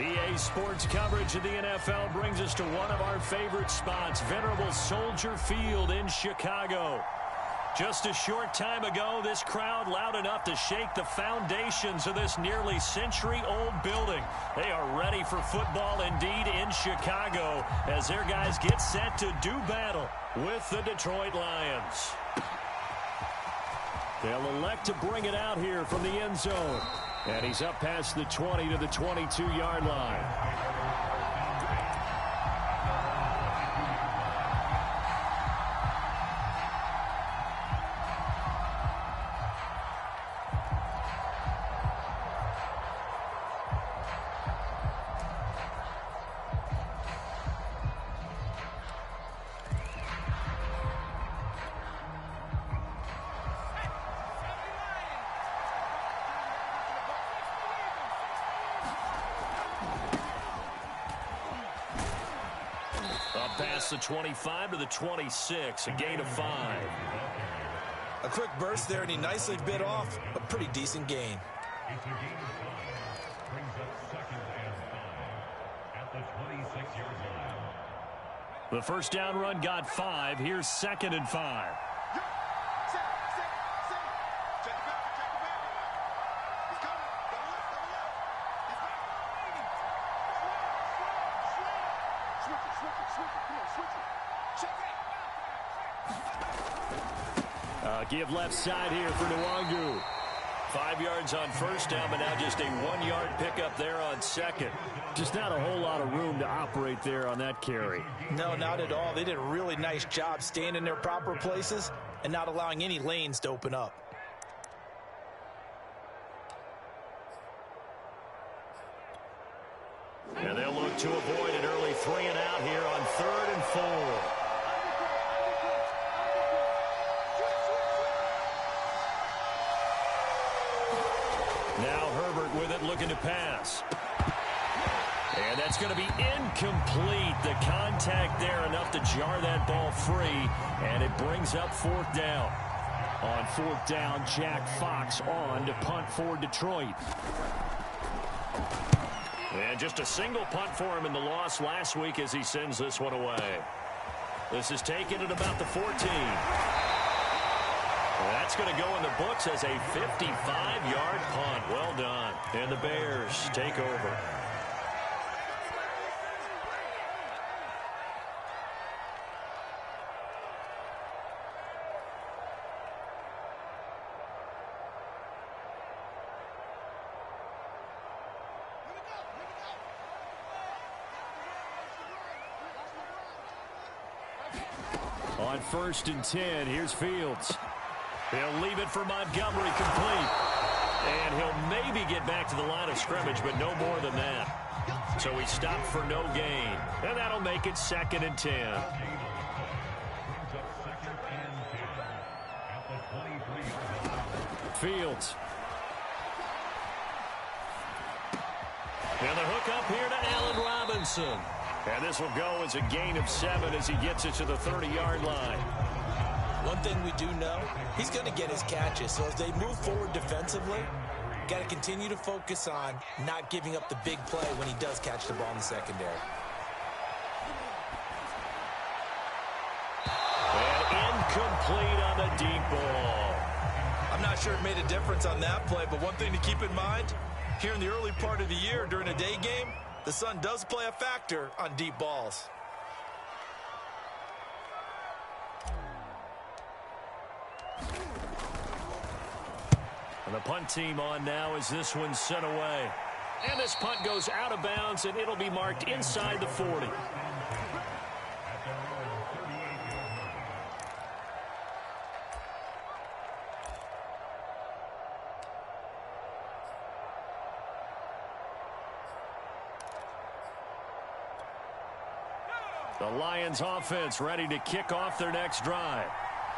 EA Sports coverage of the NFL brings us to one of our favorite spots, venerable Soldier Field in Chicago. Just a short time ago, this crowd loud enough to shake the foundations of this nearly century-old building. They are ready for football indeed in Chicago as their guys get set to do battle with the Detroit Lions. They'll elect to bring it out here from the end zone. And he's up past the 20 to the 22-yard line. Past the 25 to the 26, a gain of 5. A quick burst there, and he nicely bit off a pretty decent gain. The first down run got 5. Here's 2nd and 5. Give left side here for Nwangu. 5 yards on first down, but now just a 1-yard pickup there on second. Just not a whole lot of room to operate there on that carry. No, not at all. They did a really nice job staying in their proper places and not allowing any lanes to open up. And they'll look to avoid an early 3 and out here on 3rd and 4. Now Herbert with it, looking to pass. And that's going to be incomplete. The contact there enough to jar that ball free, and it brings up 4th down. On 4th down, Jack Fox on to punt for Detroit. And just a single punt for him in the loss last week as he sends this one away. This is taken at about the 14. That's going to go in the books as a 55-yard punt. Well done. And the Bears take over. On 1st and 10, here's Fields. He'll leave it for Montgomery, complete. And he'll maybe get back to the line of scrimmage, but no more than that. So he stopped for no gain. And that'll make it 2nd and 10. Fields. And the hook up here to Allen Robinson. And this will go as a gain of 7 as he gets it to the 30-yard line. One thing we do know, he's going to get his catches. So as they move forward defensively, got to continue to focus on not giving up the big play when he does catch the ball in the secondary. And incomplete on the deep ball. I'm not sure it made a difference on that play, but one thing to keep in mind, here in the early part of the year during a day game, the sun does play a factor on deep balls. And the punt team on now as this one's sent away. And this punt goes out of bounds, and it'll be marked inside the 40. The Lions offense ready to kick off their next drive.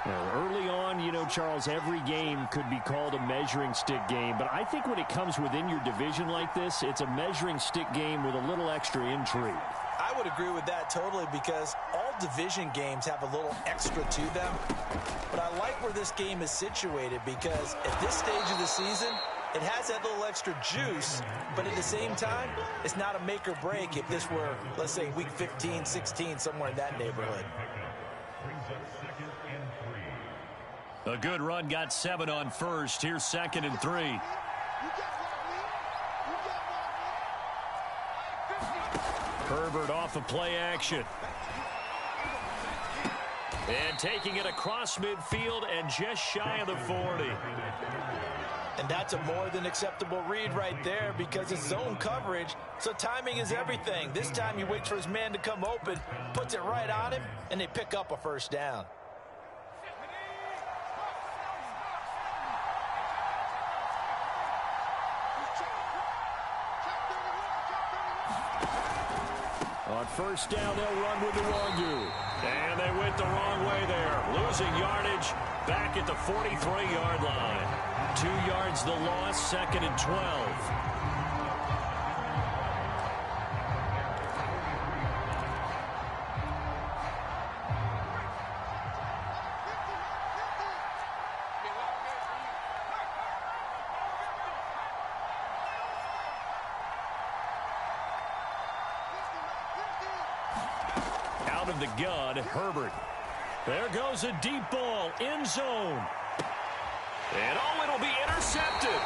Now, early on, you know, Charles, every game could be called a measuring stick game. But I think when it comes within your division like this, it's a measuring stick game with a little extra intrigue. I would agree with that totally because all division games have a little extra to them. But I like where this game is situated because at this stage of the season, It has that little extra juice, but at the same time, it's not a make or break if this were, let's say, week 15, 16, somewhere in that neighborhood. A good run, got 7 on first. Here's 2nd and 3. Herbert off of play action. And taking it across midfield and just shy of the 40. And that's a more than acceptable read right there because it's zone coverage, so timing is everything. This time he waits for his man to come open, puts it right on him, and they pick up a first down. On first down, they'll run with the Wandu. And they went the wrong way there. Losing yardage back at the 43-yard line. 2 yards the loss, 2nd and 12. Out of the gun, Herbert. There goes a deep ball, end zone. And it'll be intercepted.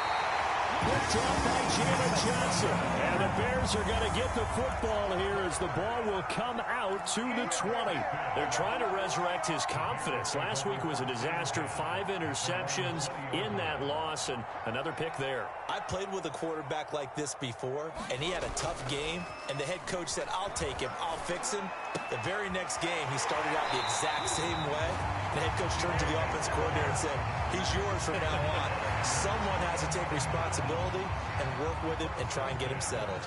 Picked off by Jalen Johnson. And the Bears are going to get the football here as the ball will come out to the 20. They're trying to resurrect his confidence. Last week was a disaster. 5 interceptions in that loss, and another pick there. I played with a quarterback like this before, and he had a tough game, and the head coach said, I'll take him, I'll fix him. The very next game, he started out the exact same way. The head coach turned to the offense coordinator and said, he's yours from now on. Someone has to take responsibility and work with him and try and get him settled.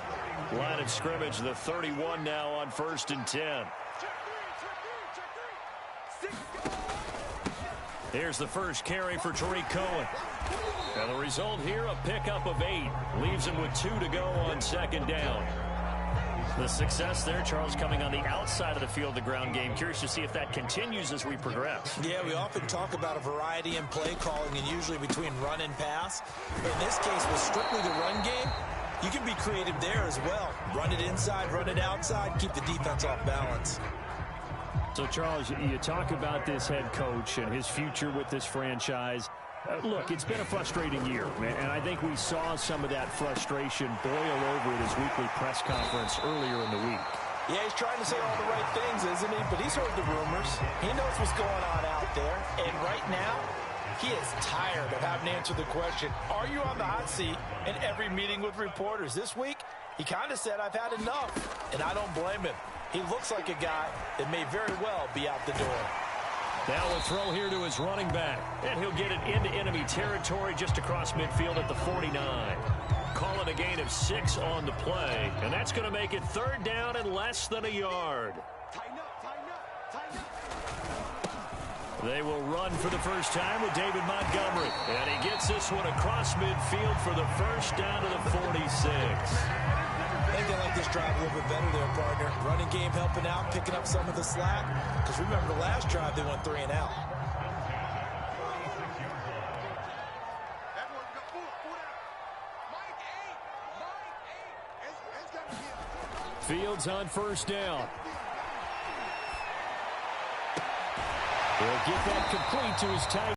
Line of scrimmage, the 31 now on 1st and 10. Here's the first carry for Tariq Cohen. And the result here, a pickup of 8. Leaves him with 2 to go on 2nd down. The success there, Charles, coming on the outside of the field, the ground game. Curious to see if that continues as we progress. Yeah, we often talk about a variety in play calling and usually between run and pass. But in this case, with strictly the run game, you can be creative there as well. Run it inside, run it outside, keep the defense off balance. So, Charles, you talk about this head coach and his future with this franchise. Look, it's been a frustrating year, and I think we saw some of that frustration boil over at his weekly press conference earlier in the week. Yeah, he's trying to say all the right things, isn't he? But he's heard the rumors. He knows what's going on out there. And right now, he is tired of having to answer the question, are you on the hot seat in every meeting with reporters? This week, he kind of said, I've had enough. And I don't blame him. He looks like a guy that may very well be out the door. Now a throw here to his running back. And he'll get it into enemy territory just across midfield at the 49. Call it a gain of 6 on the play. And that's going to make it 3rd down and less than a yard. They will run for the first time with David Montgomery. And he gets this one across midfield for the first down to the 46. I think they like this drive a little bit better there, partner. Running game helping out, picking up some of the slack. Because remember, the last drive, they went 3 and out. Fields on first down. He'll get that complete to his tight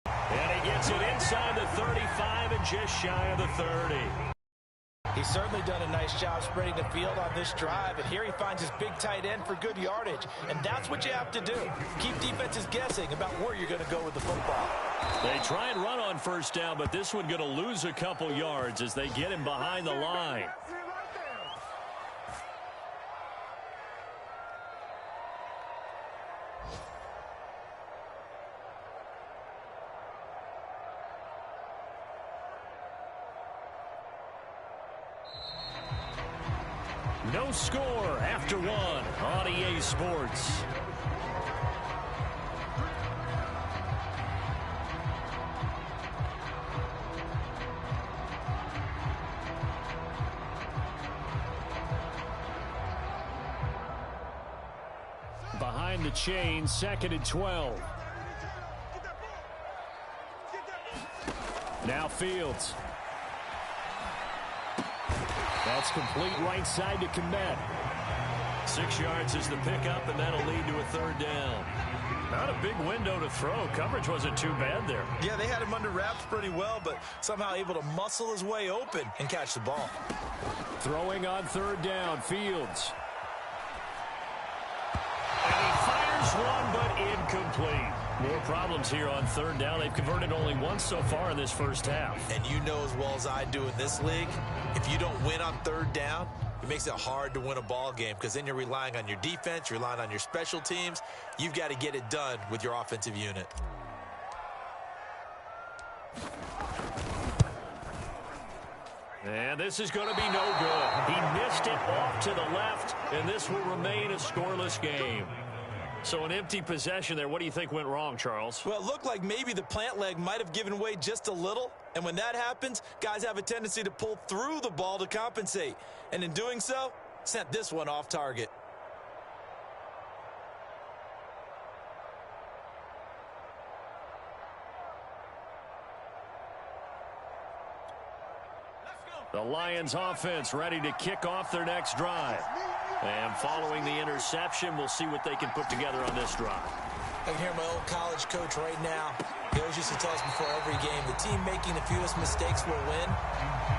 end. And he gets it inside the 35 and just shy of the 30. He's certainly done a nice job spreading the field on this drive, and here he finds his big tight end for good yardage, and that's what you have to do. Keep defenses guessing about where you're going to go with the football. They try and run on first down, but this one going to lose a couple yards as they get him behind the line. No score after 1 on EA Sports. Behind the chain, 2nd and 12. Now Fields. That's complete right side to Kmet. 6 yards is the pickup, and that'll lead to a third down. Not a big window to throw. Coverage wasn't too bad there. Yeah, they had him under wraps pretty well, but somehow able to muscle his way open and catch the ball. Throwing on third down, Fields. And he fires one, but incomplete. More problems here on third down. They've converted only once so far in this first half. And you know as well as I do in this league, if you don't win on third down, it makes it hard to win a ball game because then you're relying on your defense, you're relying on your special teams. You've got to get it done with your offensive unit. And this is going to be no good. He missed it off to the left, and this will remain a scoreless game. So an empty possession there. What do you think went wrong, Charles? Well, it looked like maybe the plant leg might have given way just a little. And when that happens, guys have a tendency to pull through the ball to compensate. And in doing so, sent this one off target. The Lions offense ready to kick off their next drive. And following the interception, we'll see what they can put together on this drive. I can hear my old college coach right now. He always used to tell us before every game, the team making the fewest mistakes will win.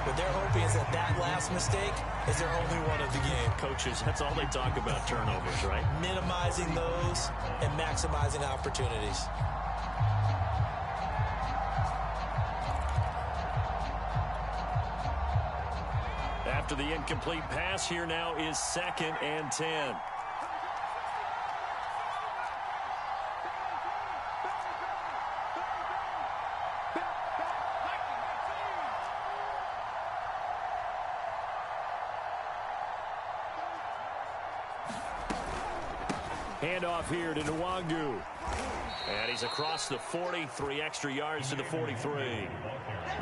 What they're hoping is that last mistake is their only one of the game. Coaches, that's all they talk about, turnovers, right? Minimizing those and maximizing opportunities. After the incomplete pass, here now is 2nd and 10. Handoff here to Nwangu. And he's across the 40, 3 extra yards to the 43.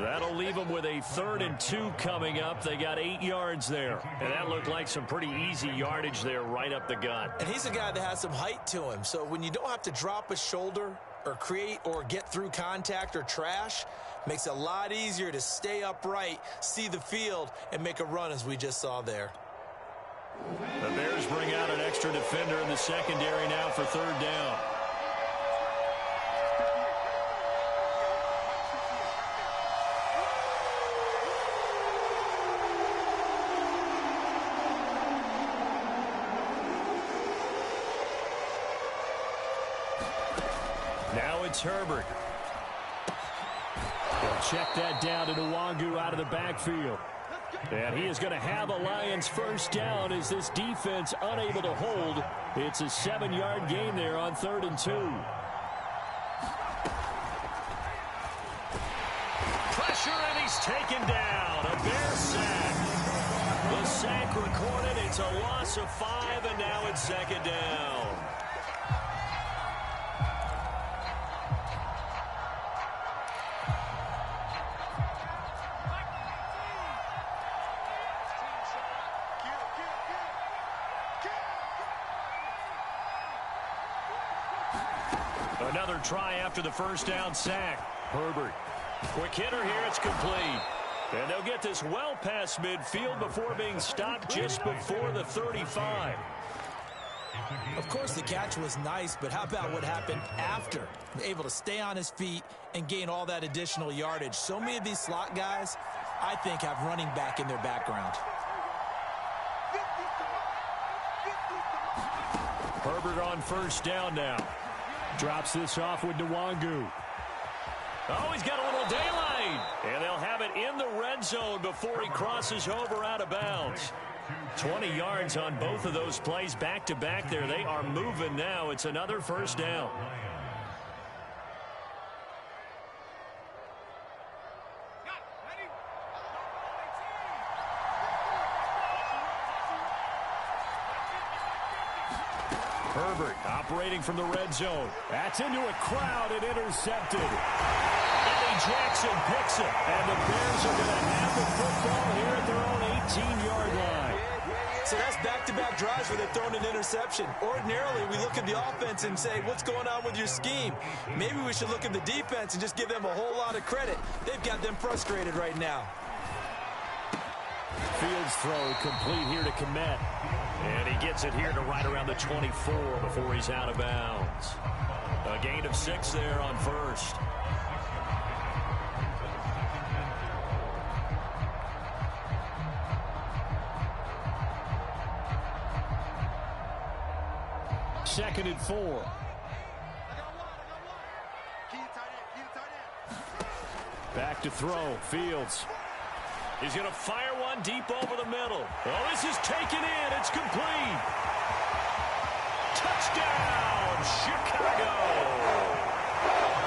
That'll leave them with a 3rd and 2 coming up. They got 8 yards there. And that looked like some pretty easy yardage there right up the gut. And he's a guy that has some height to him. So when you don't have to drop a shoulder or create or get through contact or trash, makes it a lot easier to stay upright, see the field, and make a run as we just saw there. The Bears bring out an extra defender in the secondary now for 3rd down. Now it's Herbert. He'll check that down to Nwangu out of the backfield. And he is going to have a Lions first down as this defense unable to hold. It's a 7-yard gain there on 3rd and 2. Pressure, and he's taken down. A Bear sack. The sack recorded. It's a loss of 5, and now it's 2nd down. Another try after the first down sack. Herbert. Quick hitter here. It's complete. And they'll get this well past midfield before being stopped just before the 35. Of course, the catch was nice, but how about what happened after? Able to stay on his feet and gain all that additional yardage. So many of these slot guys, I think, have running back in their background. Herbert on first down now. Drops this off with Nwangu. Oh, he's got a little daylight. And they'll have it in the red zone before he crosses over out of bounds. 20 yards on both of those plays back-to-back there. They are moving now. It's another first down. Herbert operating from the red zone. That's into a crowd and intercepted. Eddie Jackson picks it. And the Bears are going to have the football here at their own 18-yard line. So that's back-to-back drives where they've thrown an interception. Ordinarily, we look at the offense and say, what's going on with your scheme? Maybe we should look at the defense and just give them a whole lot of credit. They've got them frustrated right now. Fields throw complete here to Komet. And he gets it here to right around the 24 before he's out of bounds. A gain of 6 there on first. Second and 4. Back to throw. Fields. He's going to fire one deep over the middle. Oh, this is taken in. It's complete. Touchdown, Chicago.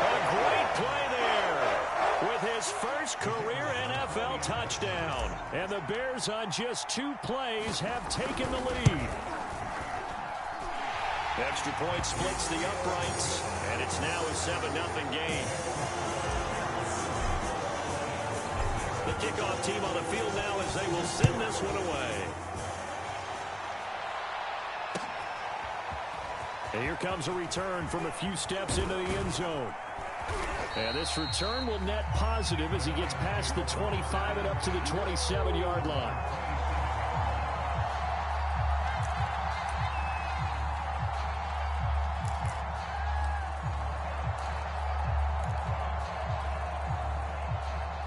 A great play there with his first career NFL touchdown. And the Bears on just 2 plays have taken the lead. Extra point splits the uprights, and it's now a 7-0 game. The kickoff team on the field now as they will send this one away. And here comes a return from a few steps into the end zone. And this return will net positive as he gets past the 25 and up to the 27-yard line.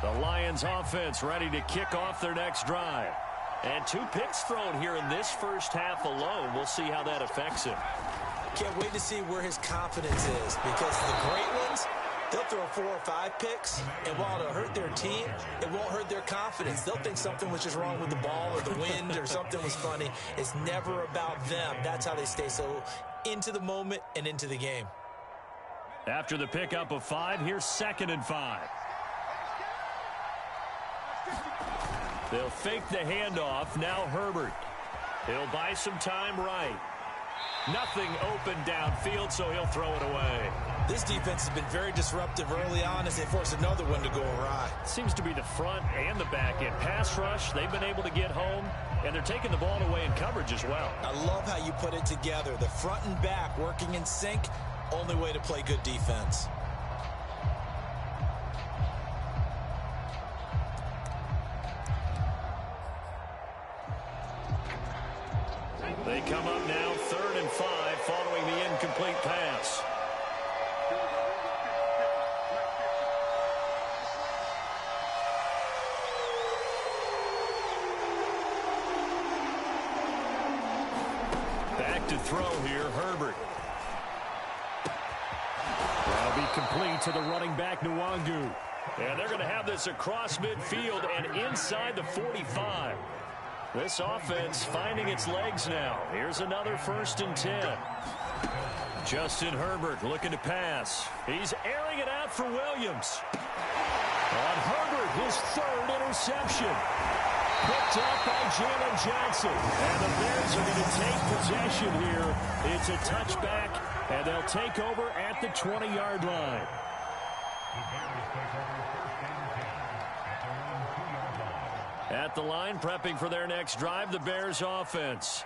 The Lions offense ready to kick off their next drive. And 2 picks thrown here in this first half alone. We'll see how that affects him. Can't wait to see where his confidence is, because the great ones, they'll throw 4 or 5 picks, and while it'll hurt their team, it won't hurt their confidence. They'll think something was just wrong with the ball or the wind or something was funny. It's never about them. That's how they stay so into the moment and into the game. After the pickup of 5, here's 2nd and 5. They'll fake the handoff. Now Herbert. He'll buy some time right. Nothing open downfield, so he'll throw it away. This defense has been very disruptive early on as they force another one to go awry. Seems to be the front and the back end. Pass rush, they've been able to get home, and they're taking the ball away in coverage as well. I love how you put it together. The front and back working in sync, only way to play good defense. They come up now, 3rd and 5, following the incomplete pass. Back to throw here, Herbert. That'll be complete to the running back, Nwangu. And they're going to have this across midfield and inside the 45. This offense finding its legs now. Here's another 1st and 10. Justin Herbert looking to pass. He's airing it out for Williams. On Herbert, his 3rd interception. Picked up by Jalen Johnson. And the Bears are going to take possession here. It's a touchback, and they'll take over at the 20-yard line. At the line, prepping for their next drive, the Bears offense.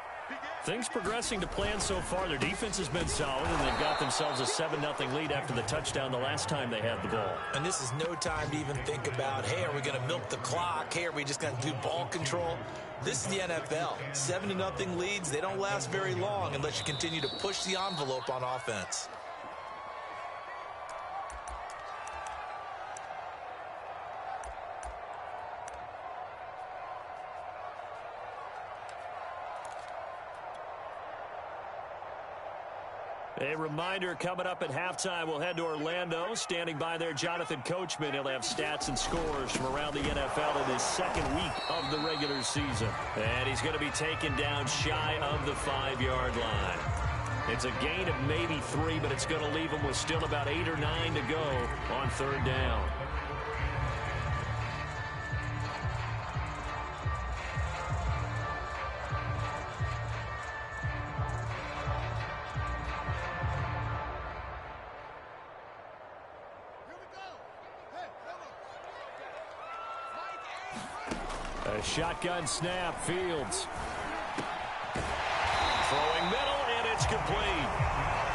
Things progressing to plan so far. Their defense has been solid, and they've got themselves a 7-0 lead after the touchdown the last time they had the ball. And this is no time to even think about, hey, are we going to milk the clock? Hey, are we just going to do ball control? This is the NFL. 7-0 leads, they don't last very long unless you continue to push the envelope on offense. A reminder, coming up at halftime, we'll head to Orlando. Standing by there, Jonathan Coachman. He'll have stats and scores from around the NFL in his 2nd week of the regular season. And he's going to be taken down shy of the 5-yard line. It's a gain of maybe 3, but it's going to leave him with still about 8 or 9 to go on 3rd down. A shotgun snap, Fields. complete.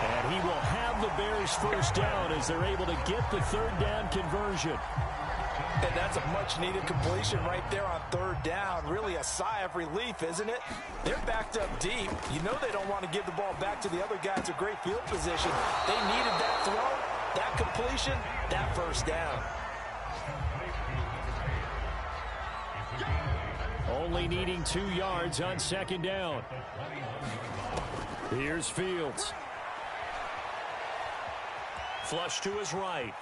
And he will have the Bears first down as they're able to get the third down conversion. And that's a much-needed completion right there on third down. Really a sigh of relief, isn't it? They're backed up deep. You know they don't want to give the ball back to the other guys in great field position. They needed that throw, that completion, that first down. Only needing 2 yards on second down. Here's Fields. Flush to his right.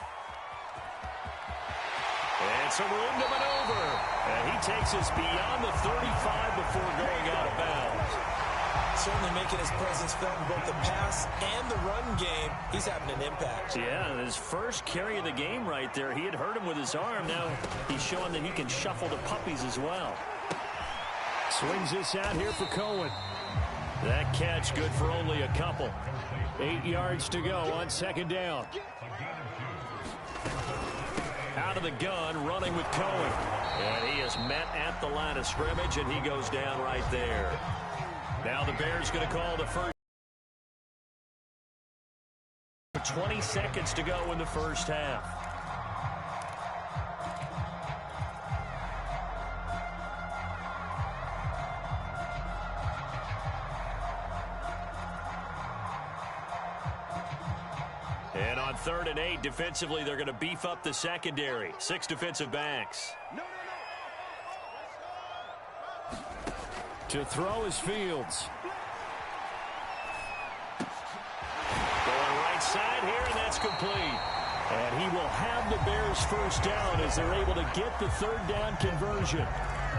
And some room to maneuver. And he takes us beyond the 35 before going out of bounds. Certainly making his presence felt in both the pass and the run game. He's having an impact. Yeah, his first carry of the game right there. He had hurt him with his arm. Now he's showing that he can shuffle the puppies as well. Swings this out here for Cohen. That catch good for only a couple. 8 yards to go on second down. Out of the gun, running with Cohen. And he is met at the line of scrimmage, and he goes down right there. Now the Bears going to call the first. 20 seconds to go in the first half. And on 3rd and 8, defensively, they're going to beef up the secondary. 6 defensive backs. To throw is Fields. Going right side here, and that's complete. And he will have the Bears first down as they're able to get the third down conversion.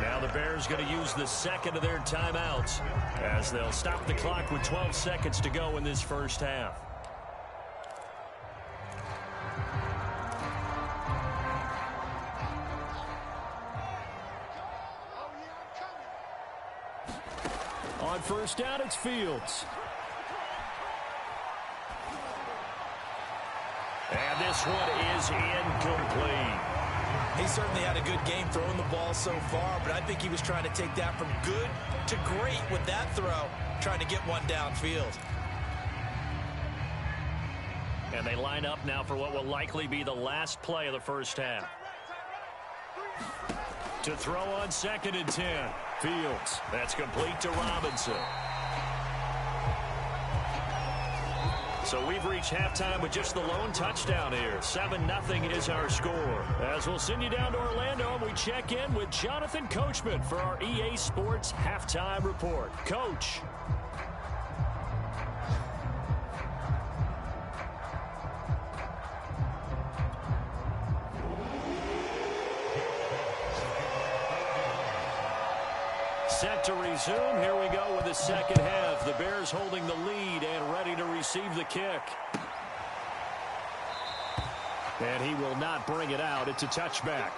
Now the Bears going to use the second of their timeouts as they'll stop the clock with 12 seconds to go in this first half. On first down, it's Fields. And this one is incomplete. He certainly had a good game throwing the ball so far, but I think he was trying to take that from good to great with that throw, trying to get one downfield. And they line up now for what will likely be the last play of the first half. To throw on 2nd and 10. Fields. That's complete to Robinson. So we've reached halftime with just the lone touchdown here. 7-0 is our score. As we'll send you down to Orlando, and we check in with Jonathan Coachman for our EA Sports Halftime Report. Coach. Set to resume. Here we go with the second half. The Bears holding the lead and ready to receive the kick. And he will not bring it out. It's a touchback.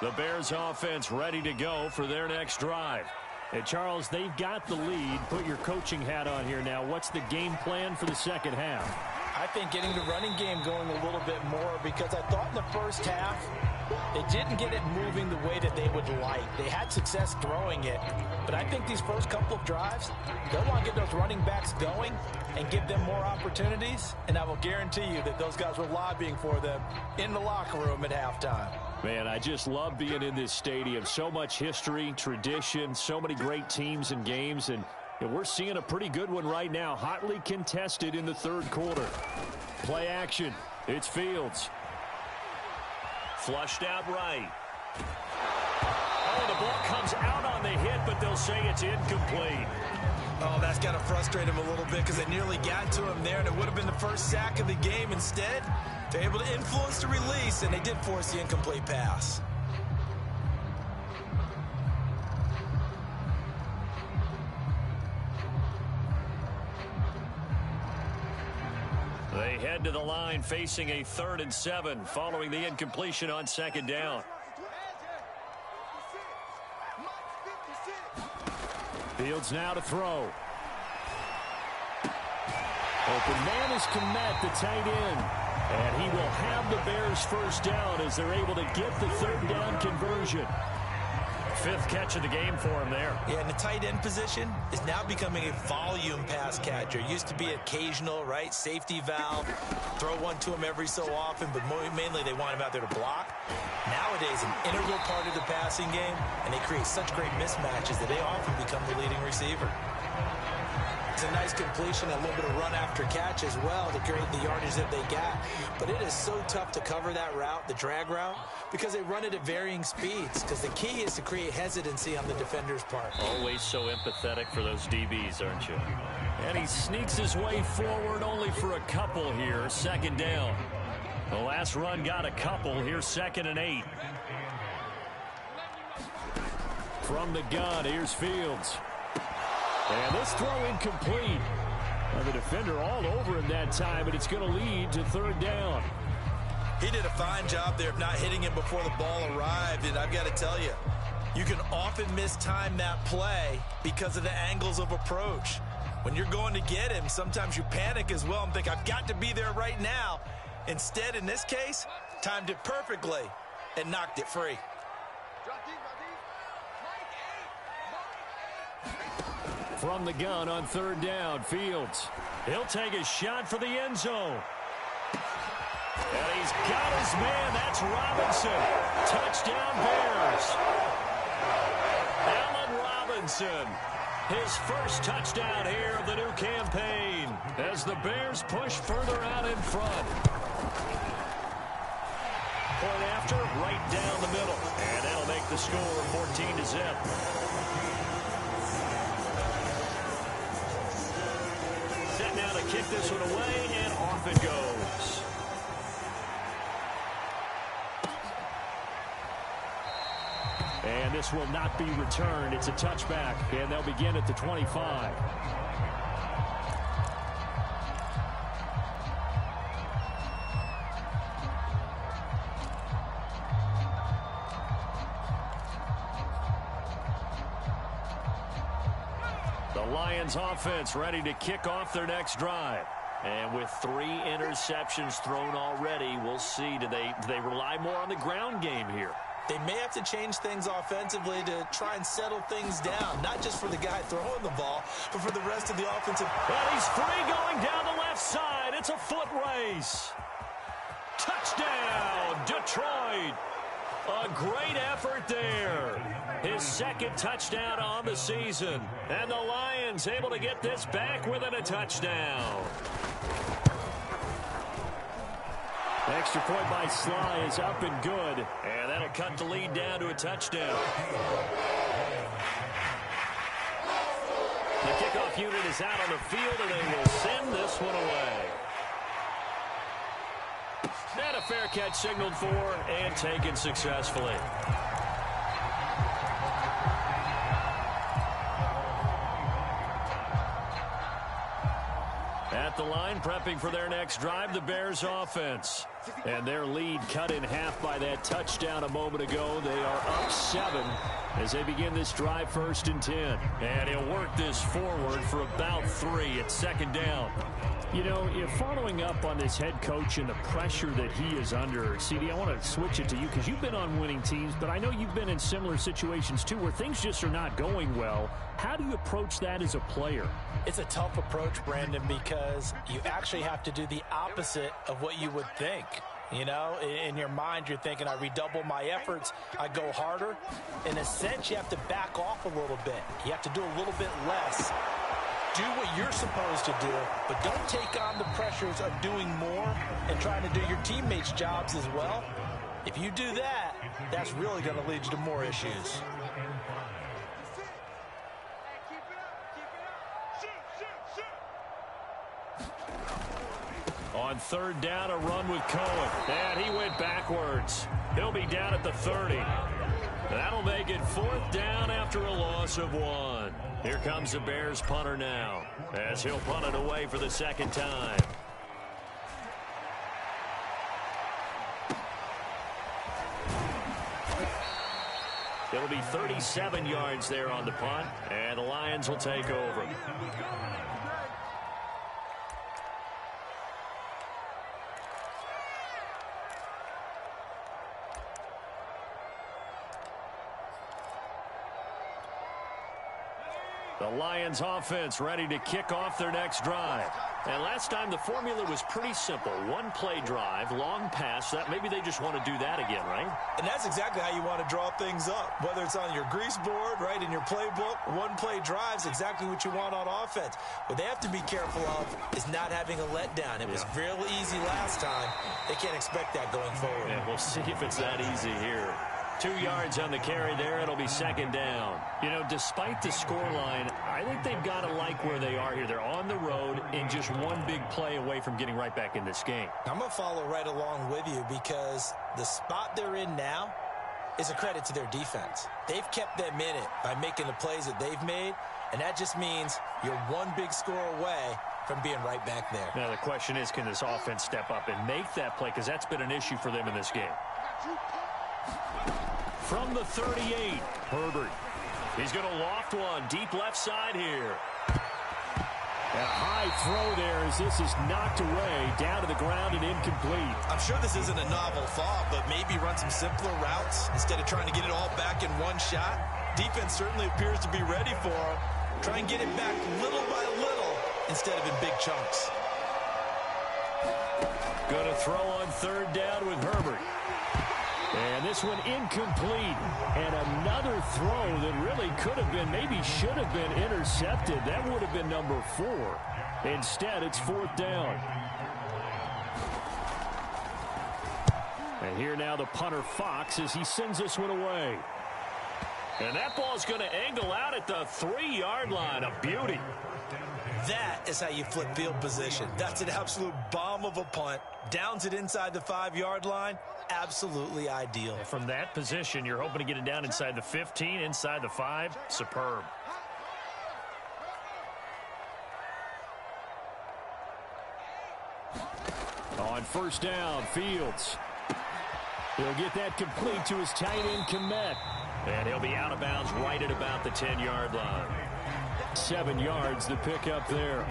The Bears offense ready to go for their next drive. And Charles, they've got the lead. Put your coaching hat on here now. What's the game plan for the second half? I think getting the running game going a little bit more, because I thought in the first half they didn't get it moving the way that they would like. They had success throwing it, but I think these first couple of drives, they'll want to get those running backs going and give them more opportunities, and I will guarantee you that those guys were lobbying for them in the locker room at halftime. Man, I just love being in this stadium. So much history, tradition, so many great teams and games, and we're seeing a pretty good one right now. Hotly contested in the third quarter. Play action. It's Fields. Flushed out right. Oh, the ball comes out on the hit, but they'll say it's incomplete. Oh, that's got to frustrate him a little bit, because they nearly got to him there, and it would have been the first sack of the game. Instead, they're able to influence the release, and they did force the incomplete pass. They head to the line facing a 3rd and 7 following the incompletion on second down. Fields now to throw. Open man is Komet, the tight end. And he will have the Bears first down as they're able to get the third down conversion. Fifth catch of the game for him there. Yeah, and the tight end position is now becoming a volume pass catcher. Used to be occasional, right? Safety valve. Throw one to him every so often, but mainly they want him out there to block. Nowadays, an integral part of the passing game, and they create such great mismatches that they often become the leading receiver. It's a nice completion, a little bit of run after catch as well to create the yardage that they got. But it is so tough to cover that route, the drag route, because they run it at varying speeds. Because the key is to create hesitancy on the defender's part. Always so empathetic for those DBs, aren't you? And he sneaks his way forward only for a couple here. Second down. The last run got a couple. Here's 2nd and 8. From the gun, here's Fields. And this throw incomplete. The defender all over him that time, and it's going to lead to third down. He did a fine job there of not hitting him before the ball arrived, and I've got to tell you, you can often mistime that play because of the angles of approach. When you're going to get him, sometimes you panic as well and think, I've got to be there right now. Instead, in this case, timed it perfectly and knocked it free. From the gun on third down, Fields. He'll take a shot for the end zone. And he's got his man. That's Robinson. Touchdown, Bears. Allen Robinson. His first touchdown here of the new campaign as the Bears push further out in front. Point after, right down the middle. And that'll make the score 14-0. Now to kick this one away, and off it goes. And this will not be returned. It's a touchback, and they'll begin at the 25. Lions offense ready to kick off their next drive. And with 3 interceptions thrown already, we'll see. Do they rely more on the ground game here? They may have to change things offensively to try and settle things down. Not just for the guy throwing the ball, but for the rest of the offensive. And he's free going down the left side. It's a foot race. Touchdown, Detroit. A great effort there. His second touchdown on the season. And the Lions able to get this back within a touchdown. Extra point by Sly is up and good. And that'll cut the lead down to a touchdown. The kickoff unit is out on the field, and they will send this one away. And a fair catch signaled for and taken successfully. At the line, prepping for their next drive, the Bears offense. And their lead cut in half by that touchdown a moment ago. They are up 7 as they begin this drive 1st and 10. And he'll work this forward for about 3 at 2nd down. You know, if following up on this head coach and the pressure that he is under, CD, I want to switch it to you because you've been on winning teams, but I know you've been in similar situations too where things just are not going well. How do you approach that as a player? It's a tough approach, Brandon, because you actually have to do the opposite of what you would think. You know, in your mind, you're thinking, I redouble my efforts, I go harder. In a sense, you have to back off a little bit. You have to do a little bit less. Do what you're supposed to do, but don't take on the pressures of doing more and trying to do your teammates' jobs as well. If you do that, that's really going to lead you to more issues. On third down, a run with Cohen. And he went backwards. He'll be down at the 30. That'll make it 4th down after a loss of 1. Here comes the Bears punter now, as he'll punt it away for the 2nd time. It'll be 37 yards there on the punt, and the Lions will take over. The Lions offense ready to kick off their next drive. And last time the formula was pretty simple. One play drive, long pass. That maybe they just want to do that again, right? And that's exactly how you want to draw things up. Whether it's on your grease board, right, in your playbook, one play drives exactly what you want on offense. What they have to be careful of is not having a letdown. It was real easy last time. They can't expect that going forward. Yeah, we'll see if it's that easy here. 2 yards on the carry there. It'll be second down. You know, despite the scoreline, I think they've got to like where they are here. They're on the road and just one big play away from getting right back in this game. I'm going to follow right along with you because the spot they're in now is a credit to their defense. They've kept them in it by making the plays that they've made, and that just means you're one big score away from being right back there. Now the question is, can this offense step up and make that play? Because that's been an issue for them in this game. From the 38, Herbert. He's going to loft one deep left side here. A high throw there as this is knocked away, down to the ground and incomplete. I'm sure this isn't a novel thought, but maybe run some simpler routes instead of trying to get it all back in one shot. Defense certainly appears to be ready for him. Try and get it back little by little instead of in big chunks. Going to throw on third down with Herbert. And this one incomplete. And another throw that really could have been, maybe should have been intercepted. That would have been number 4. Instead, it's fourth down. And here now the punter Fox as he sends this one away. And that ball's going to angle out at the 3-yard line. A beauty. That is how you flip field position. That's an absolute bomb of a punt. Downs it inside the 5-yard line. Absolutely ideal. From that position, you're hoping to get it down inside the 15, inside the 5. Superb. On first down, Fields. He'll get that complete to his tight end, Kmet. And he'll be out of bounds right at about the 10-yard line. 7 yards, the pickup there.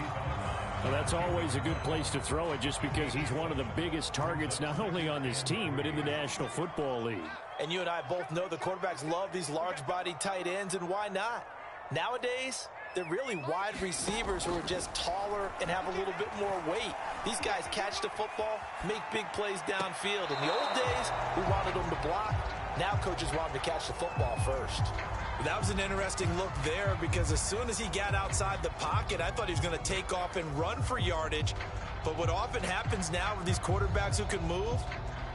Well, that's always a good place to throw it just because he's one of the biggest targets not only on this team but in the National Football League. And you and I both know the quarterbacks love these large-bodied tight ends, and why not? Nowadays, they're really wide receivers who are just taller and have a little bit more weight. These guys catch the football, make big plays downfield. In the old days, we wanted them to block. Now coaches want them to catch the football first. That was an interesting look there because as soon as he got outside the pocket, I thought he was going to take off and run for yardage. But what often happens now with these quarterbacks who can move,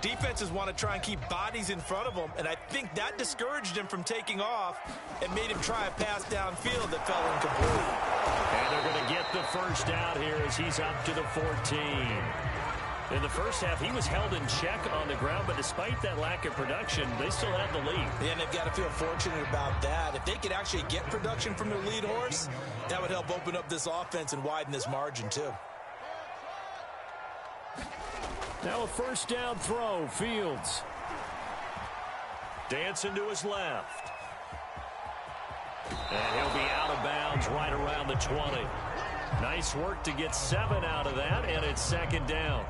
defenses want to try and keep bodies in front of them, and I think that discouraged him from taking off and made him try a pass downfield that fell incomplete. And they're going to get the first down here as he's up to the 14. In the first half, he was held in check on the ground, but despite that lack of production, they still have the lead. Yeah, and they've got to feel fortunate about that. If they could actually get production from their lead horse, that would help open up this offense and widen this margin too. Now a first down throw, Fields. Dancing to his left. And he'll be out of bounds right around the 20. Nice work to get 7 out of that, and it's second down.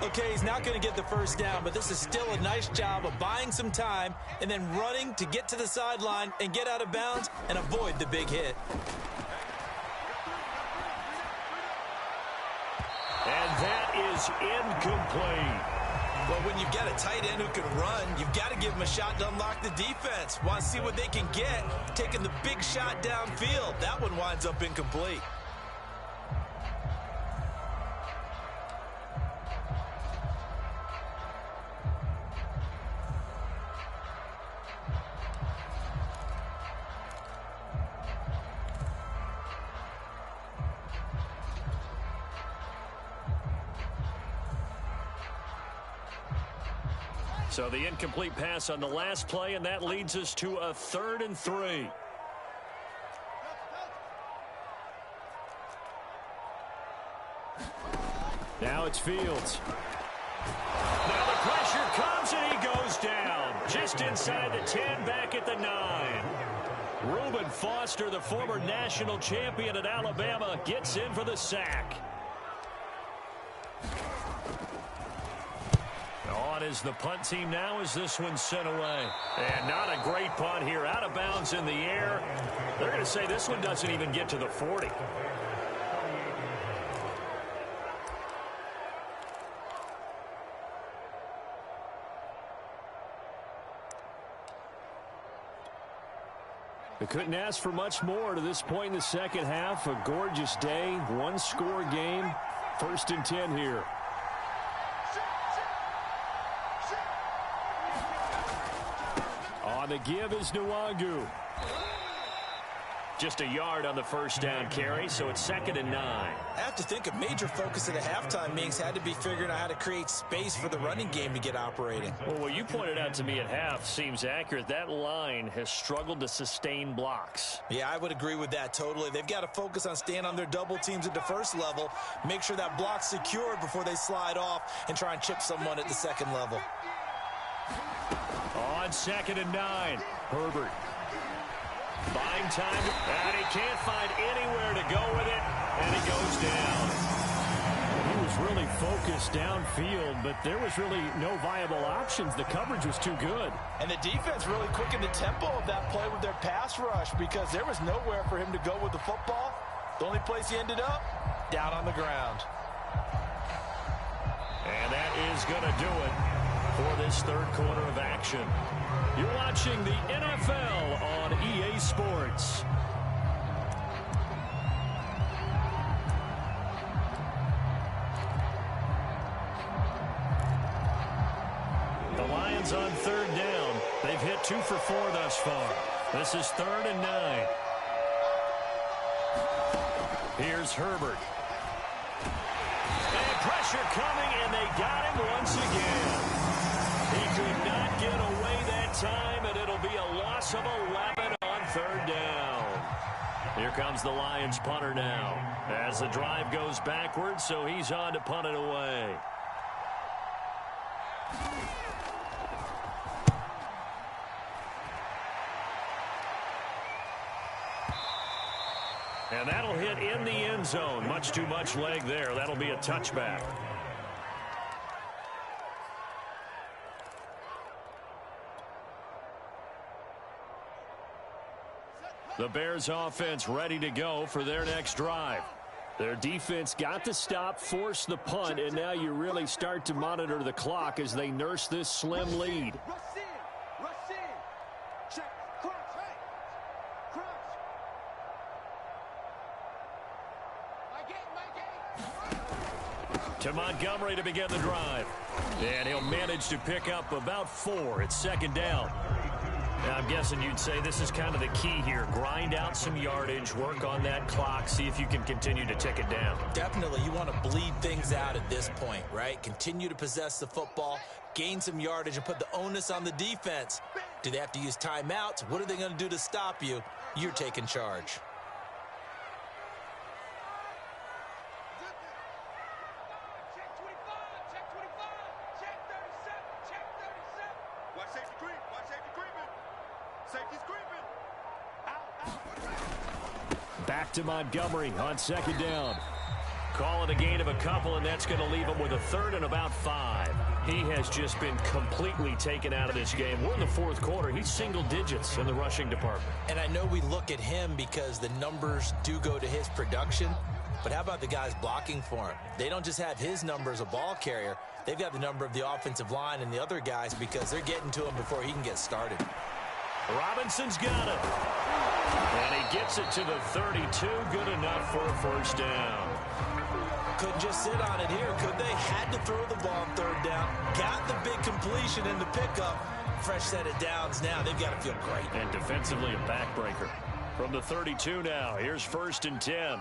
Okay, he's not going to get the first down, but this is still a nice job of buying some time and then running to get to the sideline and get out of bounds and avoid the big hit. And that is incomplete. Well, when you've got a tight end who can run, you've got to give him a shot to unlock the defense. Want to see what they can get, taking the big shot downfield. That one winds up incomplete. So the incomplete pass on the last play, and that leads us to a 3rd and 3. Now it's Fields. Now the pressure comes, and he goes down. Just inside the 10, back at the 9. Reuben Foster, the former national champion at Alabama, gets in for the sack. on is the punt team now as this one's sent away. And not a great punt here. Out of bounds in the air. They're going to say this one doesn't even get to the 40. They couldn't ask for much more to this point in the second half. A gorgeous day, one-score game. 1st and 10 here. On the give is Nwangu. Just a yard on the first down carry, so it's 2nd and 9. I have to think a major focus at the halftime means had to be figuring out how to create space for the running game to get operating. Well, what you pointed out to me at half seems accurate. That line has struggled to sustain blocks. Yeah, I would agree with that totally. They've got to focus on staying on their double teams at the first level, make sure that block's secured before they slide off and try and chip someone at the second level. On 2nd and 9, Herbert. Buying time, and he can't find anywhere to go with it, and he goes down. He was really focused downfield, but there was really no viable options. The coverage was too good. And the defense really quickened the tempo of that play with their pass rush because there was nowhere for him to go with the football. The only place he ended up, down on the ground. And that is going to do it for this third quarter of action. You're watching the NFL on EA Sports. The Lions on 3rd down. They've hit 2 for 4 thus far. This is 3rd and 9. Here's Herbert. And pressure coming, and they got him once again. He could not get away that time, and it'll be a loss of 11 on 3rd down. Here comes the Lions punter now as the drive goes backwards, so he's on to punt it away. And that'll hit in the end zone. Much too much leg there. That'll be a touchback. The Bears offense ready to go for their next drive. Their defense got the stop, forced the punt, and now you really start to monitor the clock as they nurse this slim lead. To Montgomery to begin the drive. And he'll manage to pick up about 4. It's 2nd down. Now, I'm guessing you'd say this is kind of the key here. Grind out some yardage, work on that clock, see if you can continue to tick it down. Definitely, you want to bleed things out at this point, right? Continue to possess the football, gain some yardage, and put the onus on the defense. Do they have to use timeouts? What are they going to do to stop you? You're taking charge. Back to Montgomery on 2nd down. Call it a gain of a couple, and that's going to leave him with a 3rd and about 5. He has just been completely taken out of this game. We're in the 4th quarter. He's single digits in the rushing department. And I know we look at him because the numbers do go to his production, but how about the guys blocking for him? They don't just have his number as a ball carrier. They've got the number of the offensive line and the other guys because they're getting to him before he can get started. Robinson's got it. And he gets it to the 32. Good enough for a 1st down. Couldn't just sit on it here, could they? Had to throw the ball on 3rd down. Got the big completion in the pickup. Fresh set of downs now. They've got to feel great. And defensively a backbreaker. From the 32 now, here's 1st and 10.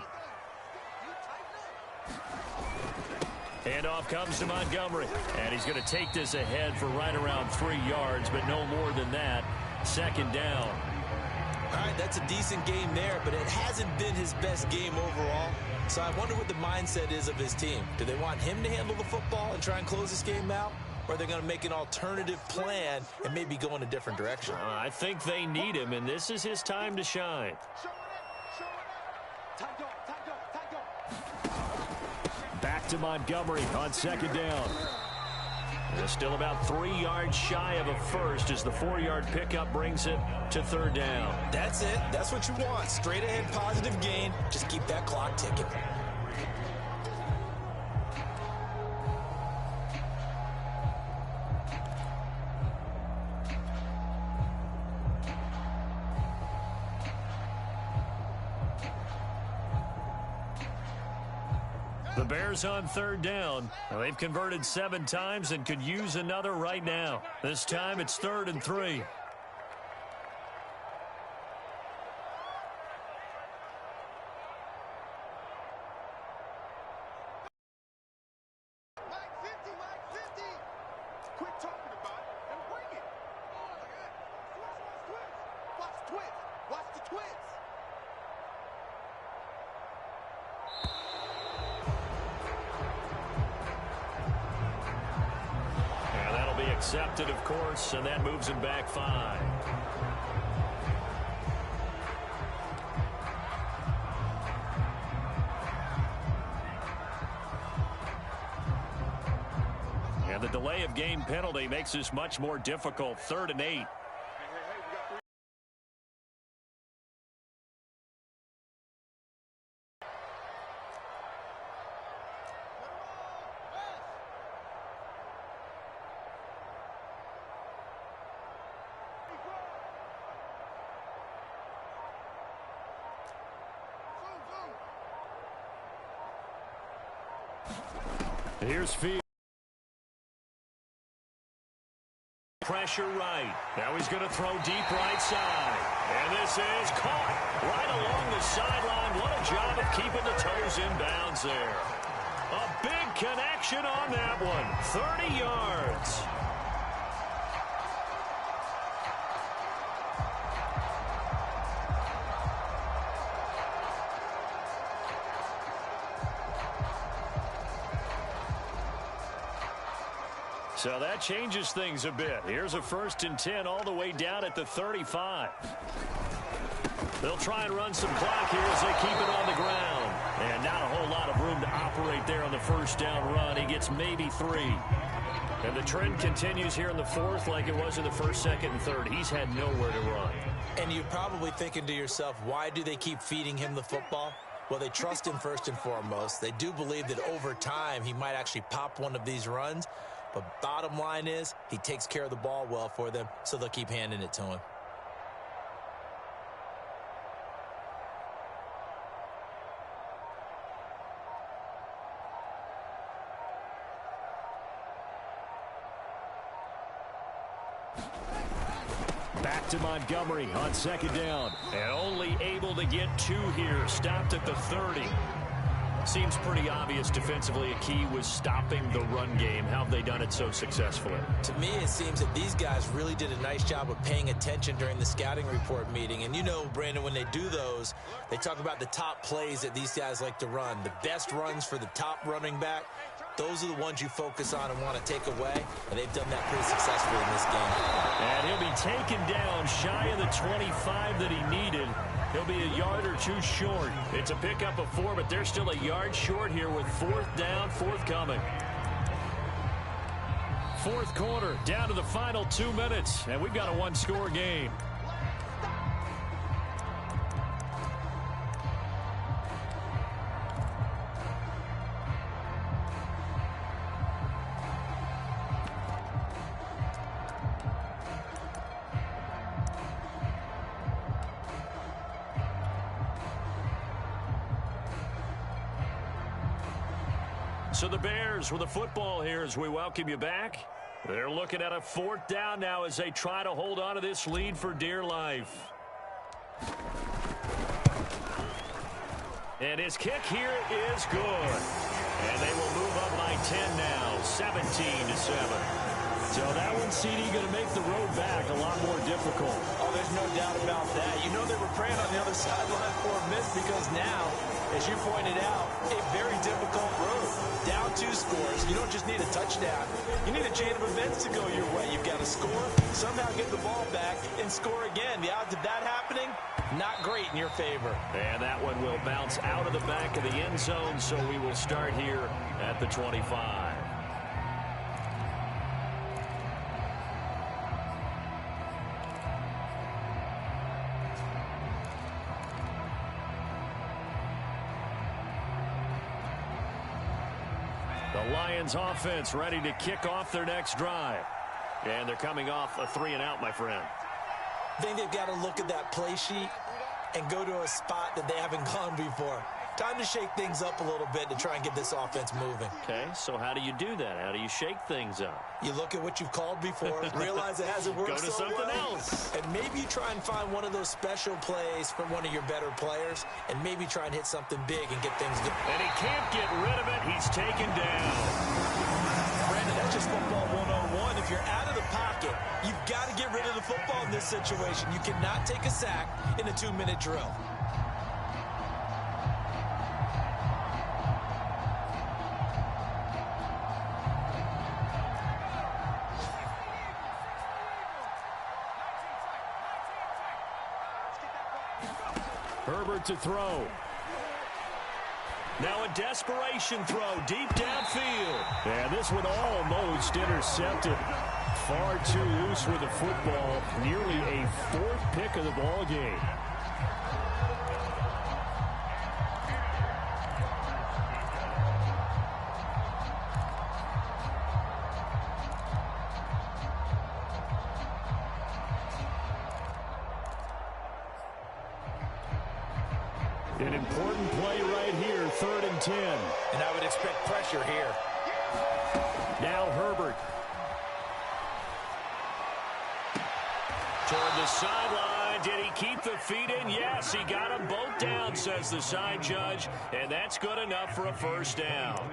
Handoff comes to Montgomery. And he's going to take this ahead for right around 3 yards, but no more than that. 2nd down. All right, that's a decent game there, but it hasn't been his best game overall. So I wonder what the mindset is of his team. Do they want him to handle the football and try and close this game out? Or are they going to make an alternative plan and maybe go in a different direction? I think they need him, and this is his time to shine. Back to Montgomery on 2nd down. They're still about 3 yards shy of a first as the 4-yard pickup brings it to 3rd down. That's it. That's what you want. Straight ahead positive gain. Just keep that clock ticking. The Bears on 3rd down. Well, they've converted 7 times and could use another right now. This time it's 3rd and 3. Accepted, of course, and that moves him back 5. And the delay of game penalty makes this much more difficult. 3rd and 8. Here's Field. Pressure right. Now he's going to throw deep right side. And this is caught right along the sideline. What a job of keeping the toes in bounds there. A big connection on that one. 30 yards. So that changes things a bit. Here's a 1st and 10 all the way down at the 35. They'll try and run some clock here as they keep it on the ground. And not a whole lot of room to operate there on the 1st down run. He gets maybe 3. And the trend continues here in the 4th like it was in the 1st, 2nd, and 3rd. He's had nowhere to run. And you're probably thinking to yourself, why do they keep feeding him the football? Well, they trust him first and foremost. They do believe that over time he might actually pop one of these runs. But bottom line is, he takes care of the ball well for them, so they'll keep handing it to him. Back to Montgomery on 2nd down. And only able to get 2 here. Stopped at the 30. Seems pretty obvious defensively a key was stopping the run game. How have they done it so successfully? To me, it seems that these guys really did a nice job of paying attention during the scouting report meeting. And you know, Brandon, when they do those, they talk about the top plays that these guys like to run. The best runs for the top running back, those are the ones you focus on and want to take away. And they've done that pretty successfully in this game. And he'll be taken down shy of the 25 that he needed. He'll be a yard or 2 short. It's a pickup of 4, but they're still a yard short here with 4th down, forthcoming. 4th quarter, down to the final 2 minutes, and we've got a 1-score game. So the Bears with the football here as we welcome you back. They're looking at a 4th down now as they try to hold on to this lead for dear life. And his kick here is good. And they will move up by 10 now, 17-7. So that one, CD, going to make the road back a lot more difficult. Oh, there's no doubt about that. You know they were praying on the other sideline for a miss because now, as you pointed out, a very difficult road. Down 2 scores. You don't just need a touchdown. You need a chain of events to go your way. You've got to score, somehow get the ball back, and score again. The odds of that happening, not great in your favor. And that one will bounce out of the back of the end zone, so we will start here at the 25. Lions offense ready to kick off their next drive. And they're coming off a 3-and-out, my friend. I think they've got to look at that play sheet and go to a spot that they haven't gone before. Time to shake things up a little bit to try and get this offense moving. Okay, so how do you do that? How do you shake things up? You look at what you've called before, realize it hasn't worked Go to so something well, else. and maybe try and find one of those special plays from one of your better players, and maybe try and hit something big and get things going. And he can't get rid of it. He's taken down. Brandon, that's just football 101. If you're out of the pocket, you've got to get rid of the football in this situation. You cannot take a sack in a 2-minute drill. Herbert to throw. Now a desperation throw deep downfield. And this one almost intercepted. Far too loose with the football. Nearly a 4th pick of the ball game. An important play right here, 3rd and 10. And I would expect pressure here. Now Herbert. Toward the sideline. Did he keep the feet in? Yes, he got them both down, says the side judge. And that's good enough for a 1st down.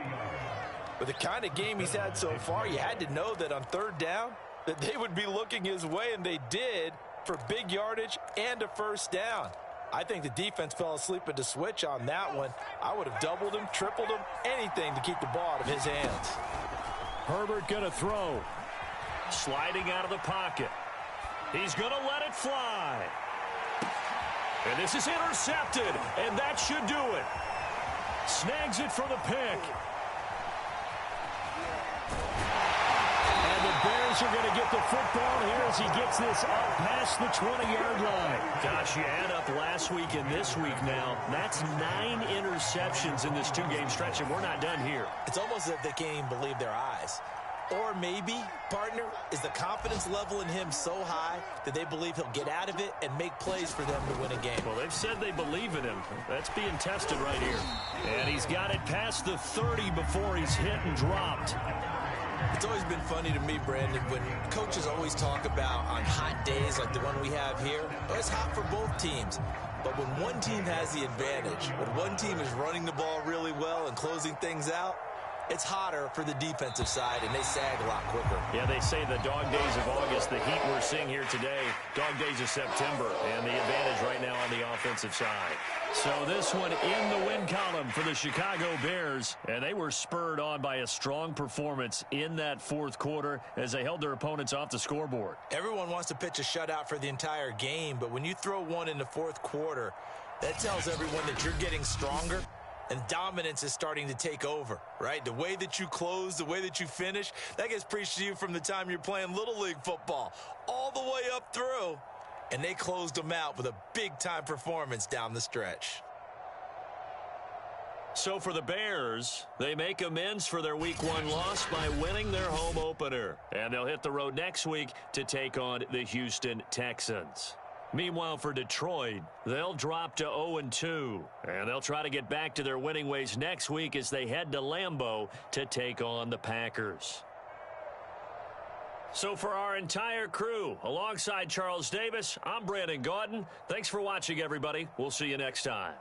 With the kind of game he's had so far, you had to know that on 3rd down, that they would be looking his way, and they did, for big yardage and a 1st down. I think the defense fell asleep at the switch on that one. I would have doubled him, tripled him, anything to keep the ball out of his hands. Herbert going to throw. Sliding out of the pocket. He's going to let it fly. And this is intercepted, and that should do it. Snags it for the pick. And the Bears are going to get the football here as he gets this up past the 20-yard line. Gosh, you add up last week and this week now. That's 9 interceptions in this 2-game stretch, and we're not done here. It's almost as if they can't even believe their eyes. Or maybe, partner, is the confidence level in him so high that they believe he'll get out of it and make plays for them to win a game. Well, they've said they believe in him. That's being tested right here. And he's got it past the 30 before he's hit and dropped. It's always been funny to me, Brandon, when coaches always talk about on hot days like the one we have here, it's hot for both teams. But when one team has the advantage, when one team is running the ball really well and closing things out, it's hotter for the defensive side, and they sag a lot quicker. Yeah, they say the dog days of August, the heat we're seeing here today, dog days of September, and the advantage right now on the offensive side. So this one in the win column for the Chicago Bears, and they were spurred on by a strong performance in that 4th quarter as they held their opponents off the scoreboard. Everyone wants to pitch a shutout for the entire game, but when you throw one in the 4th quarter, that tells everyone that you're getting stronger. And dominance is starting to take over, right? The way that you close, the way that you finish, that gets preached to you from the time you're playing Little League football all the way up through. And they closed them out with a big-time performance down the stretch. So for the Bears, they make amends for their Week 1 loss by winning their home opener. And they'll hit the road next week to take on the Houston Texans. Meanwhile, for Detroit, they'll drop to 0-2, and they'll try to get back to their winning ways next week as they head to Lambeau to take on the Packers. So for our entire crew, alongside Charles Davis, I'm Brandon Gaudin. Thanks for watching, everybody. We'll see you next time.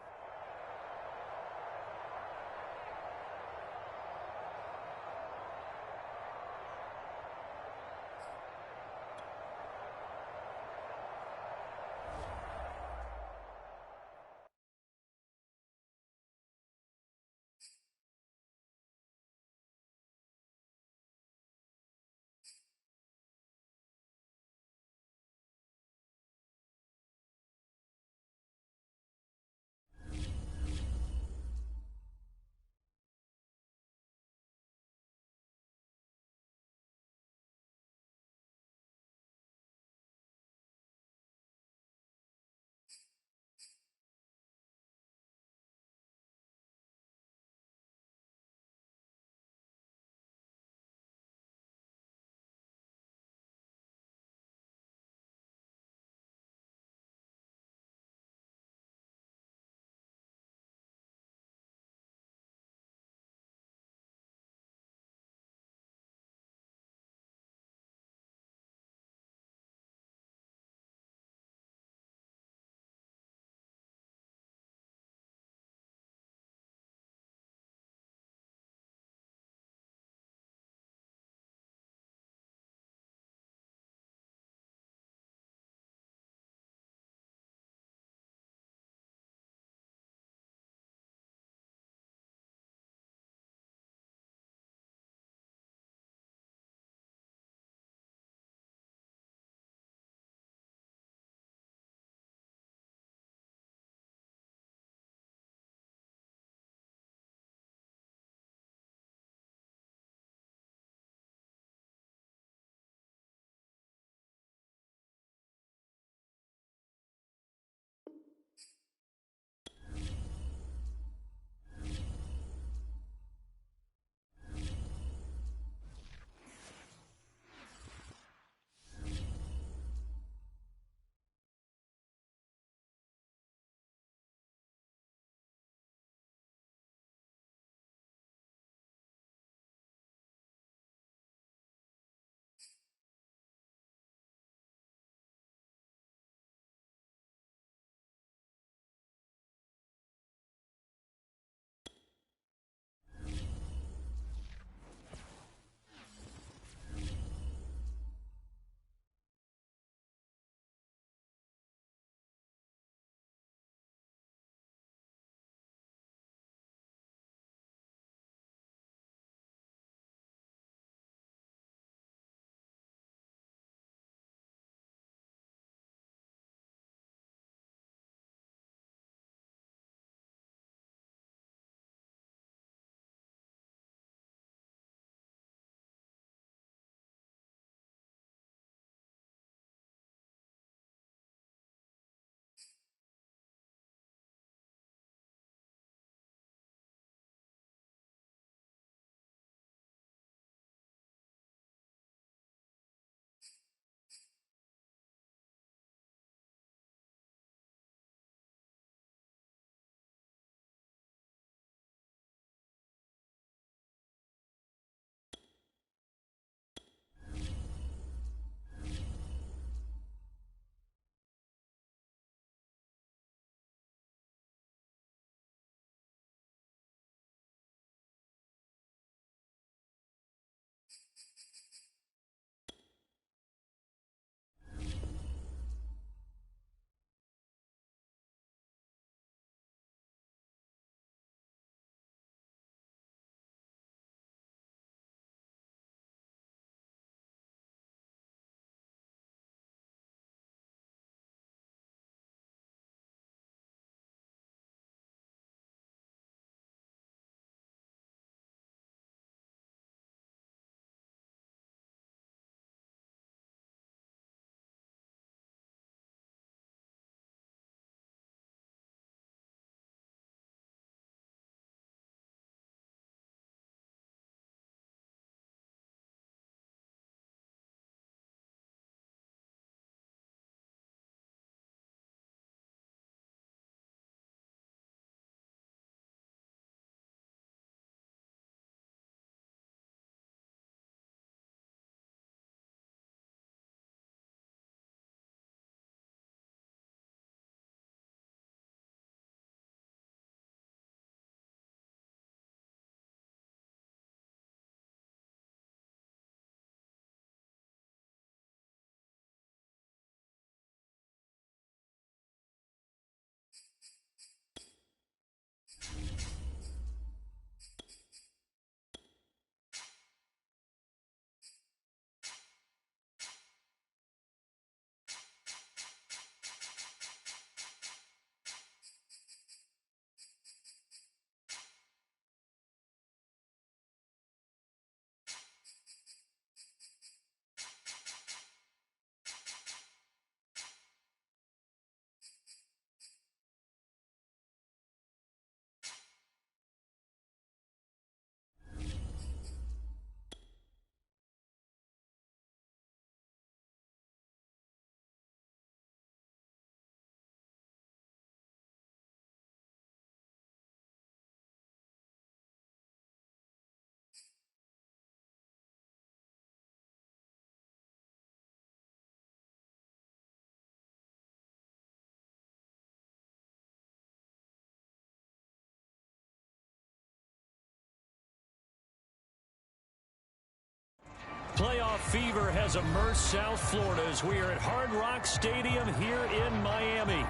Playoff fever has immersed South Florida as we are at Hard Rock Stadium here in Miami.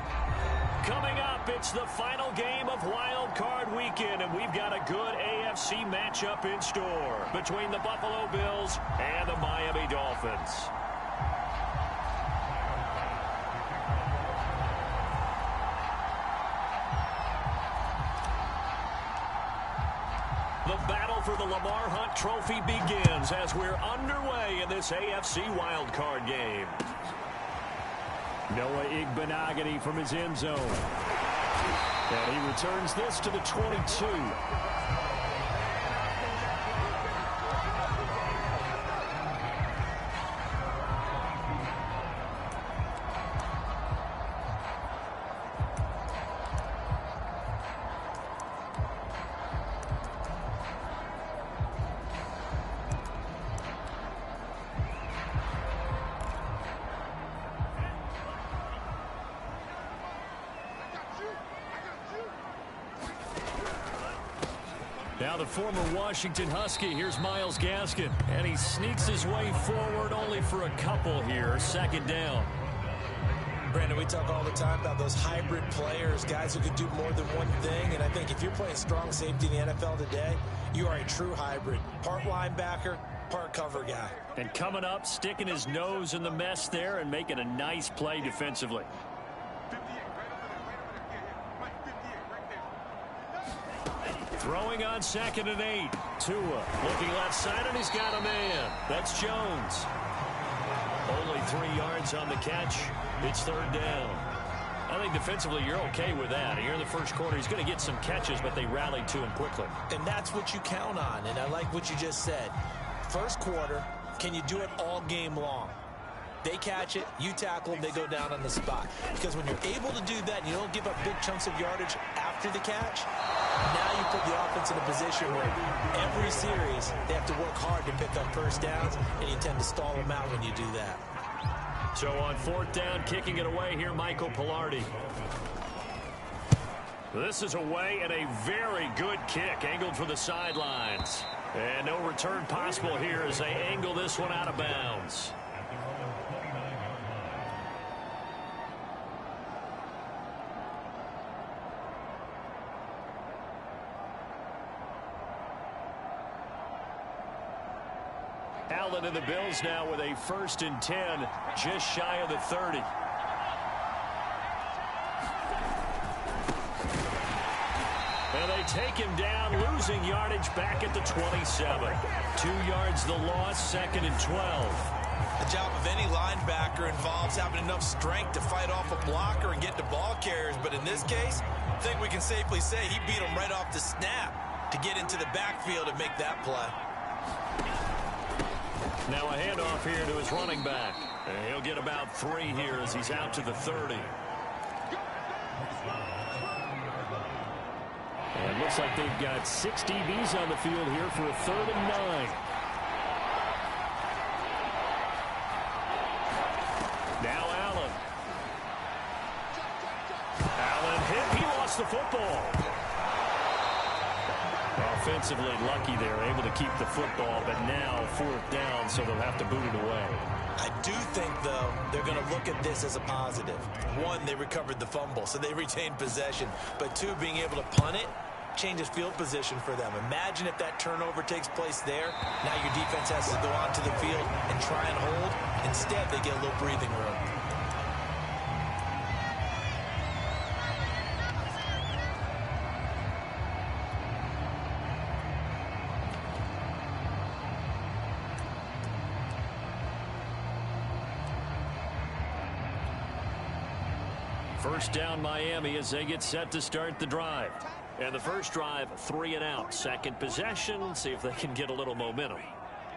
Coming up, it's the final game of Wild Card Weekend, and we've got a good AFC matchup in store between the Buffalo Bills and the Miami Dolphins. The battle for the Lamar Hunt Trophy begins as we're underway in this AFC wildcard game. Noah Igbenogany from his end zone. And he returns this to the 22. Now the former Washington Husky, here's Myles Gaskin, and he sneaks his way forward only for a couple here, second down. Brandon, we talk all the time about those hybrid players, guys who can do more than one thing, and I think if you're playing strong safety in the NFL today, you are a true hybrid. Part linebacker, part cover guy. And coming up, sticking his nose in the mess there and making a nice play defensively. Throwing on 2nd and 8. Tua looking left side, and he's got a man. That's Jones. Only 3 yards on the catch. It's third down. I think defensively you're okay with that. Here in the first quarter, he's going to get some catches, but they rallied to him quickly. And that's what you count on, and I like what you just said. First quarter, can you do it all game long? They catch it, you tackle them, they go down on the spot. Because when you're able to do that and you don't give up big chunks of yardage after the catch, now you put the offense in a position where every series they have to work hard to pick up first downs, and you tend to stall them out when you do that. So on 4th down, kicking it away here, Michael Pilardi. This is away and a very good kick, angled for the sidelines. And no return possible here as they angle this one out of bounds. Allen and the Bills now with a 1st and 10, just shy of the 30. And they take him down, losing yardage back at the 27. 2 yards the loss, 2nd and 12. The job of any linebacker involves having enough strength to fight off a blocker and get to ball carriers. But in this case, I think we can safely say he beat him right off the snap to get into the backfield and make that play. Now a handoff here to his running back. And he'll get about 3 here as he's out to the 30. And it looks like they've got 6 DBs on the field here for a 3rd and 9. Now Allen. Allen hit. He lost the football. Offensively lucky there, able to keep the football, but now 4th down, so they'll have to boot it away. I do think, though, they're going to look at this as a positive. 1, they recovered the fumble, so they retained possession. But 2, being able to punt it changes field position for them. Imagine if that turnover takes place there. Now your defense has to go onto the field and try and hold. Instead, they get a little breathing room. First down Miami as they get set to start the drive. And the first drive, 3 and out. Second possession, see if they can get a little momentum.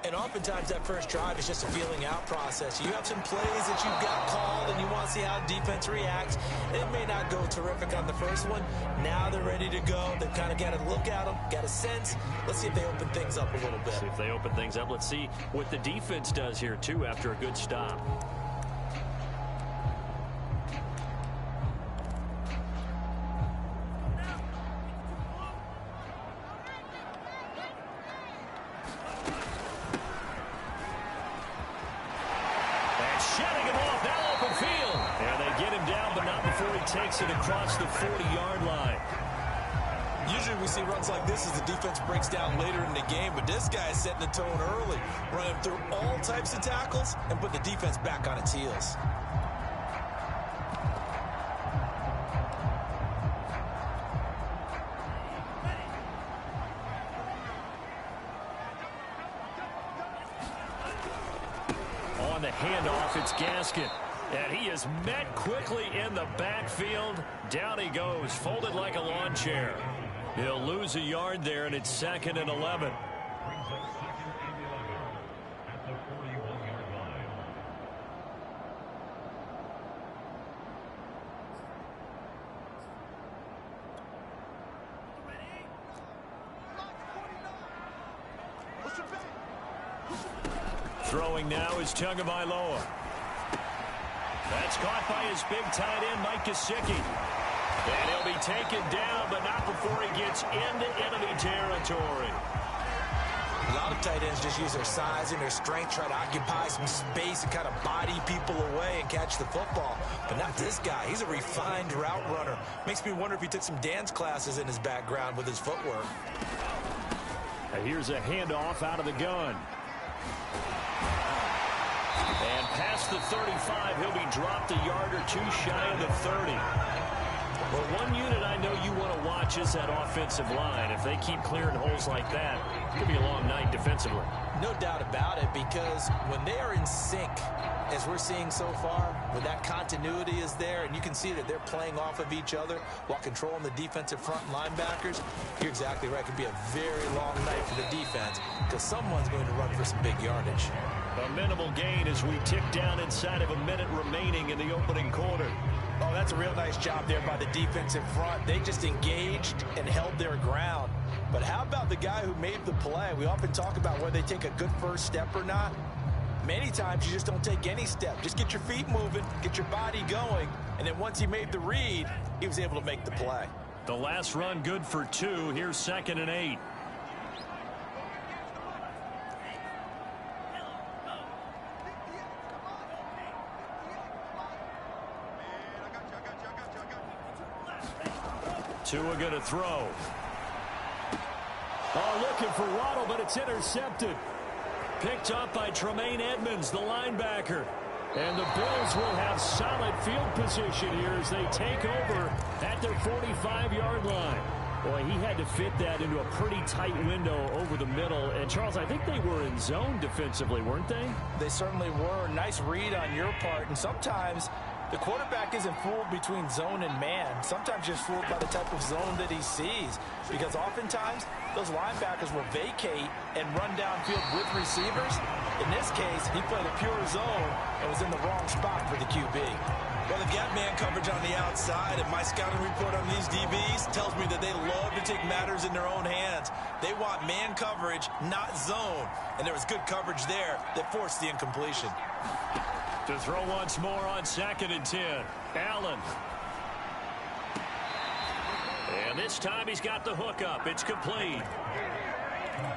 And oftentimes that first drive is just a feeling out process. You have some plays that you've got called and you want to see how defense reacts. It may not go terrific on the first one. Now they're ready to go. They've kind of got to look at them, got a sense. Let's see if they open things up a little bit. See if they open things up. Let's see what the defense does here, too, after a good stop. shedding him off. Now open field. And they get him down, but not before he takes it across the 40-yard line. Usually we see runs like this as the defense breaks down later in the game, but this guy is setting the tone early, running through all types of tackles and putting the defense back on its heels. On the handoff, it's Gaskin. And he is met quickly in the backfield. Down he goes, folded like a lawn chair. He'll lose a yard there, and it's 2nd and 11. Throwing now is Tagovailoa. That's caught by his big tight end, Mike Gesicki. And he'll be taken down, but not before he gets into enemy territory. A lot of tight ends just use their size and their strength, try to occupy some space and kind of body people away and catch the football. But not this guy. He's a refined route runner. Makes me wonder if he took some dance classes in his background with his footwork. And here's a handoff out of the gun. And past the 35, he'll be dropped a yard or two shy of the 30. Well, one unit I know you want to watch is that offensive line. If they keep clearing holes like that, it's going to be a long night defensively. No doubt about it, because when they are in sync, as we're seeing so far, when that continuity is there, and you can see that they're playing off of each other while controlling the defensive front linebackers, you're exactly right. It could be a very long night for the defense, because someone's going to run for some big yardage. A minimal gain as we tick down inside of a minute remaining in the opening quarter. Oh, that's a real nice job there by the defensive front. They just engaged and held their ground. But how about the guy who made the play? We often talk about whether they take a good first step or not. Many times you just don't take any step. Just get your feet moving, get your body going, and then once he made the read, he was able to make the play. The last run good for 2. Here's 2nd and 8. Tua going to throw. Oh, looking for Waddle, but it's intercepted. Picked up by Tremaine Edmonds, the linebacker. And the Bills will have solid field position here as they take over at their 45-yard line. Boy, he had to fit that into a pretty tight window over the middle. And, Charles, I think they were in zone defensively, weren't they? They certainly were. Nice read on your part. And sometimes the quarterback isn't fooled between zone and man. Sometimes just fooled by the type of zone that he sees. Because oftentimes, those linebackers will vacate and run downfield with receivers. In this case, he played a pure zone and was in the wrong spot for the QB. Well, they've got man coverage on the outside, and my scouting report on these DBs tells me that they love to take matters in their own hands. They want man coverage, not zone. And there was good coverage there that forced the incompletion. To throw once more on 2nd and 10. Allen. And this time he's got the hook up. It's complete.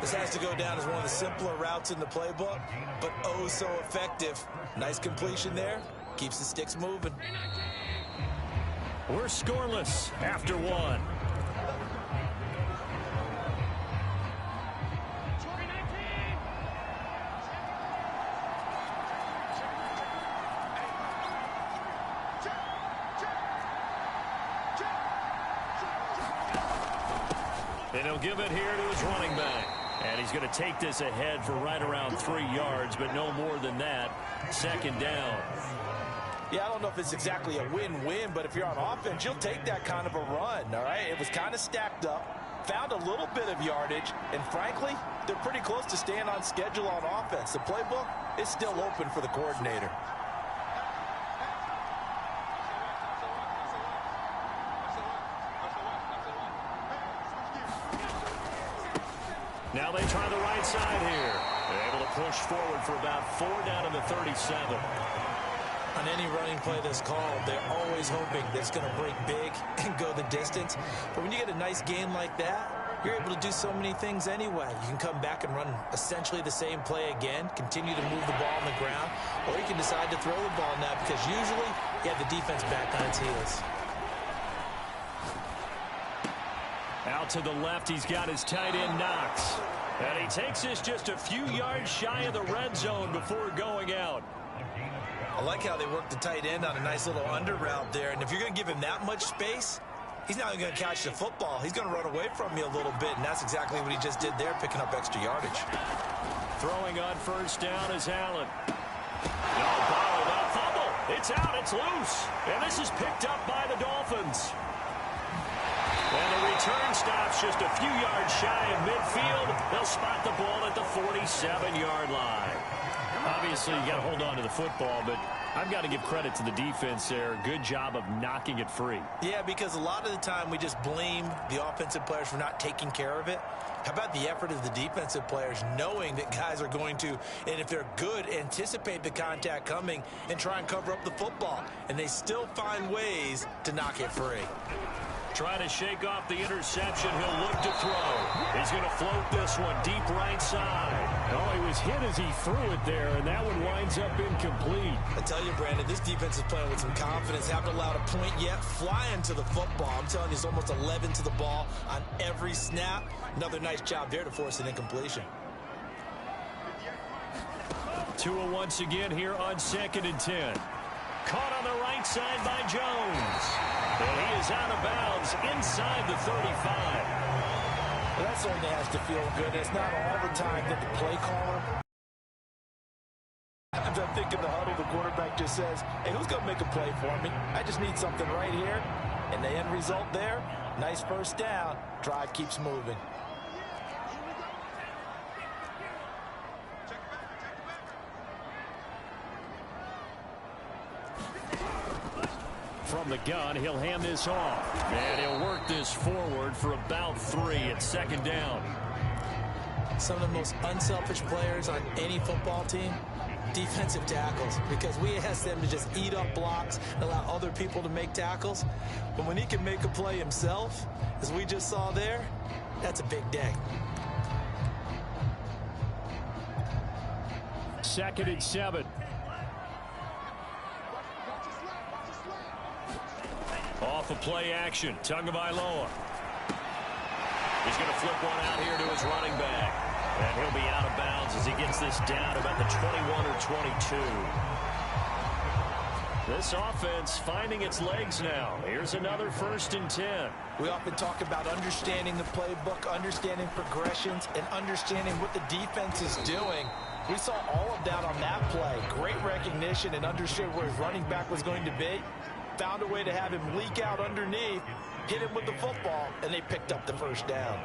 This has to go down as one of the simpler routes in the playbook, but oh so effective. Nice completion there. Keeps the sticks moving. We're scoreless after 1. And he'll give it here to his running back. And he's going to take this ahead for right around 3 yards, but no more than that. 2nd down. Yeah, I don't know if it's exactly a win-win, but if you're on offense, you'll take that kind of a run, all right? It was kind of stacked up, found a little bit of yardage, and frankly, they're pretty close to staying on schedule on offense. The playbook is still open for the coordinator. Now they try the right side here. They're able to push forward for about 4 down to the 37. On any running play that's called, they're always hoping that it's going to break big and go the distance. But when you get a nice gain like that, you're able to do so many things anyway. You can come back and run essentially the same play again, continue to move the ball on the ground, or you can decide to throw the ball now because usually you have the defense back on its heels. Out to the left, he's got his tight end Knox. And he takes this just a few yards shy of the red zone before going out. I like how they work the tight end on a nice little under route there. And if you're going to give him that much space, he's not going to catch the football. He's going to run away from you a little bit, and that's exactly what he just did there, picking up extra yardage. Throwing on first down is Allen. No, bottled up, fumble. It's out, it's loose. And this is picked up by the Dolphins. And the return stops just a few yards shy of midfield. They'll spot the ball at the 47-yard line. Obviously, you got to hold on to the football, but I've got to give credit to the defense there. Good job of knocking it free. Yeah, because a lot of the time we just blame the offensive players for not taking care of it. How about the effort of the defensive players knowing that guys are going to, and if they're good, anticipate the contact coming and try and cover up the football. And they still find ways to knock it free. Trying to shake off the interception. He'll look to throw. He's going to float this one deep right side. Oh, he was hit as he threw it there, and that one winds up incomplete. I tell you, Brandon, this defense is playing with some confidence. Haven't allowed a point yet. Flying to the football. I'm telling you, it's almost 11 to the ball on every snap. Another nice job there to force an incompletion. Tua once again here on 2nd and 10. Caught on the right side by Jones. And he is out of bounds inside the 35. Well, that certainly has to feel good. It's not all the time that the play caller. I'm thinking the huddle, the quarterback just says, hey, who's going to make a play for me? I just need something right here. And the end result there, nice first down. Drive keeps moving. From the gun, he'll hand this off. And he'll work this forward for about 3 at 2nd down. Some of the most unselfish players on any football team, defensive tackles, because we ask them to just eat up blocks and allow other people to make tackles. But when he can make a play himself, as we just saw there, that's a big day. 2nd and 7. Off of play action, Tagovailoa. He's going to flip one out here to his running back. And he'll be out of bounds as he gets this down about the 21 or 22. This offense finding its legs now. Here's another 1st and 10. We often talk about understanding the playbook, understanding progressions, and understanding what the defense is doing. We saw all of that on that play. Great recognition and understood where his running back was going to be. Found a way to have him leak out underneath, hit him with the football, and they picked up the first down.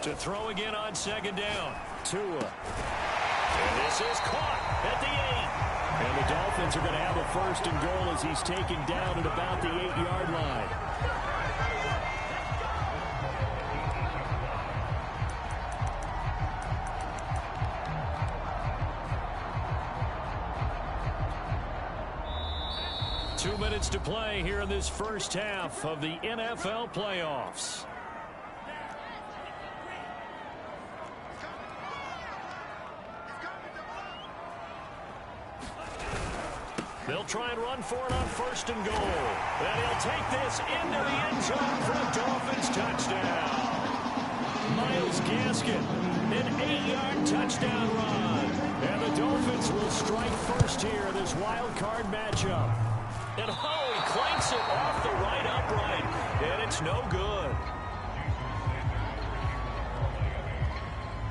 To throw again on 2nd down. Tua. And this is caught at the 8. And the Dolphins are going to have a 1st and goal as he's taken down at about the 8-yard line. Two minutes to play here in this first half of the NFL playoffs. They'll try and run for it on 1st and goal. And he'll take this into the end zone for a Dolphins touchdown. Myles Gaskin, an 8-yard touchdown run. And the Dolphins will strike first here, this wild card matchup. And oh, he clanks it off the right upright. And it's no good.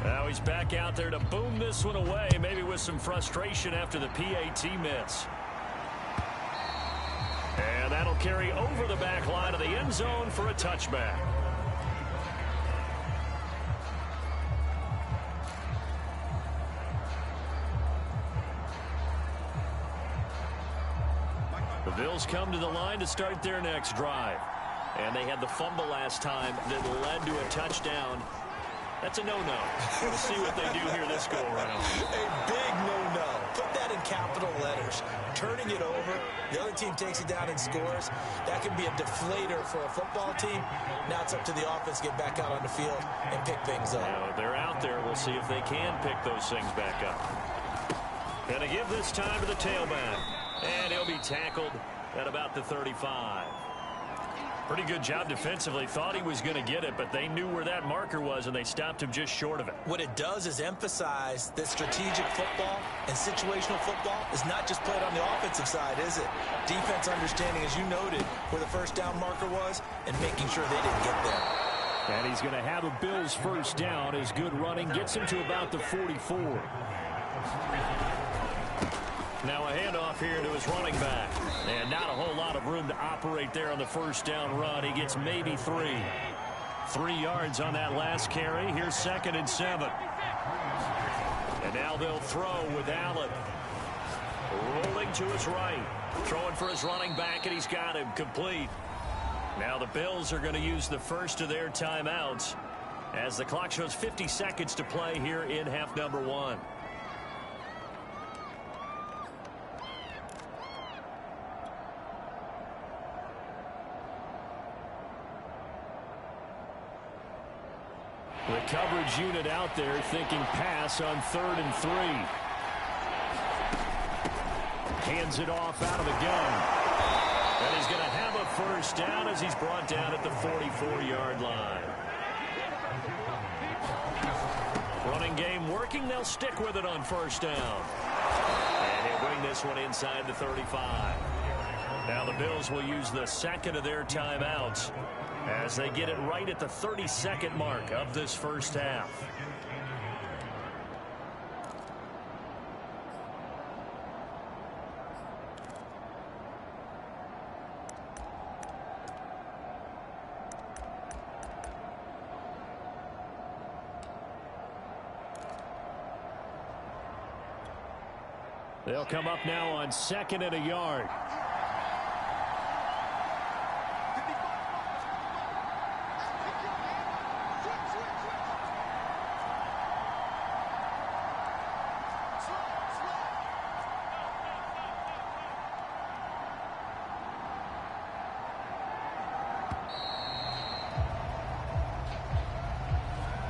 Now he's back out there to boom this one away, maybe with some frustration after the PAT miss. And that'll carry over the back line of the end zone for a touchback. The Bills come to the line to start their next drive. And they had the fumble last time that led to a touchdown. That's a no-no. We'll see what they do here this go-around. A big no-no. Put that in capital letters. Turning it over, the other team takes it down and scores. That can be a deflator for a football team. Now it's up to the offense to get back out on the field and pick things up. Now, they're out there. We'll see if they can pick those things back up. Gonna give this time to the tailback. And he'll be tackled at about the 35. Pretty good job defensively. Thought he was going to get it, but they knew where that marker was, and they stopped him just short of it. What it does is emphasize that strategic football and situational football is not just played on the offensive side, is it? Defense understanding, as you noted, where the first down marker was and making sure they didn't get there. And he's going to have a Bills first down. His good running gets him to about the 44. Now a handoff here to his running back. And not a whole lot of room to operate there on the first down run. He gets maybe 3. 3 yards on that last carry. Here's 2nd and 7. And now they'll throw with Allen. Rolling to his right. Throwing for his running back, and he's got him complete. Now the Bills are going to use the first of their timeouts as the clock shows 50 seconds to play here in half number 1. The coverage unit out there thinking pass on 3rd and 3. Hands it off out of the gun. And he's going to have a first down as he's brought down at the 44-yard line. Running game working. They'll stick with it on first down. And he'll bring this one inside the 35. Now the Bills will use the second of their timeouts as they get it right at the 32nd mark of this first half. They'll come up now on 2nd and a yard.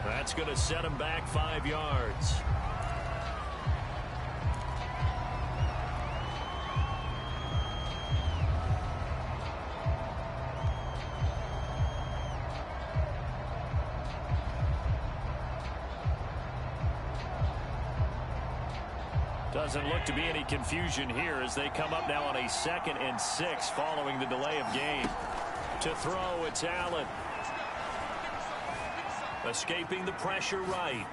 That's going to set him back 5 yards. Doesn't look to be any confusion here as they come up now on a 2nd and 6 following the delay of game. To throw, it's Allen. Escaping the pressure right.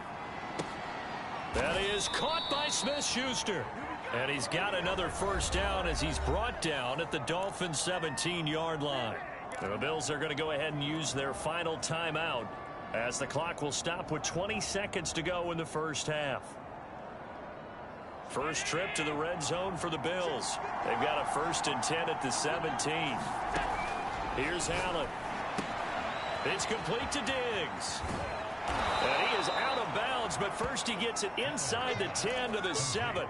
That is caught by Smith-Schuster. And he's got another first down as he's brought down at the Dolphins' 17-yard line. The Bills are going to go ahead and use their final timeout as the clock will stop with 20 seconds to go in the first half. First trip to the red zone for the Bills. They've got a 1st and 10 at the 17. Here's Allen. It's complete to Diggs. And he is out of bounds, but first he gets it inside the 10 to the 7.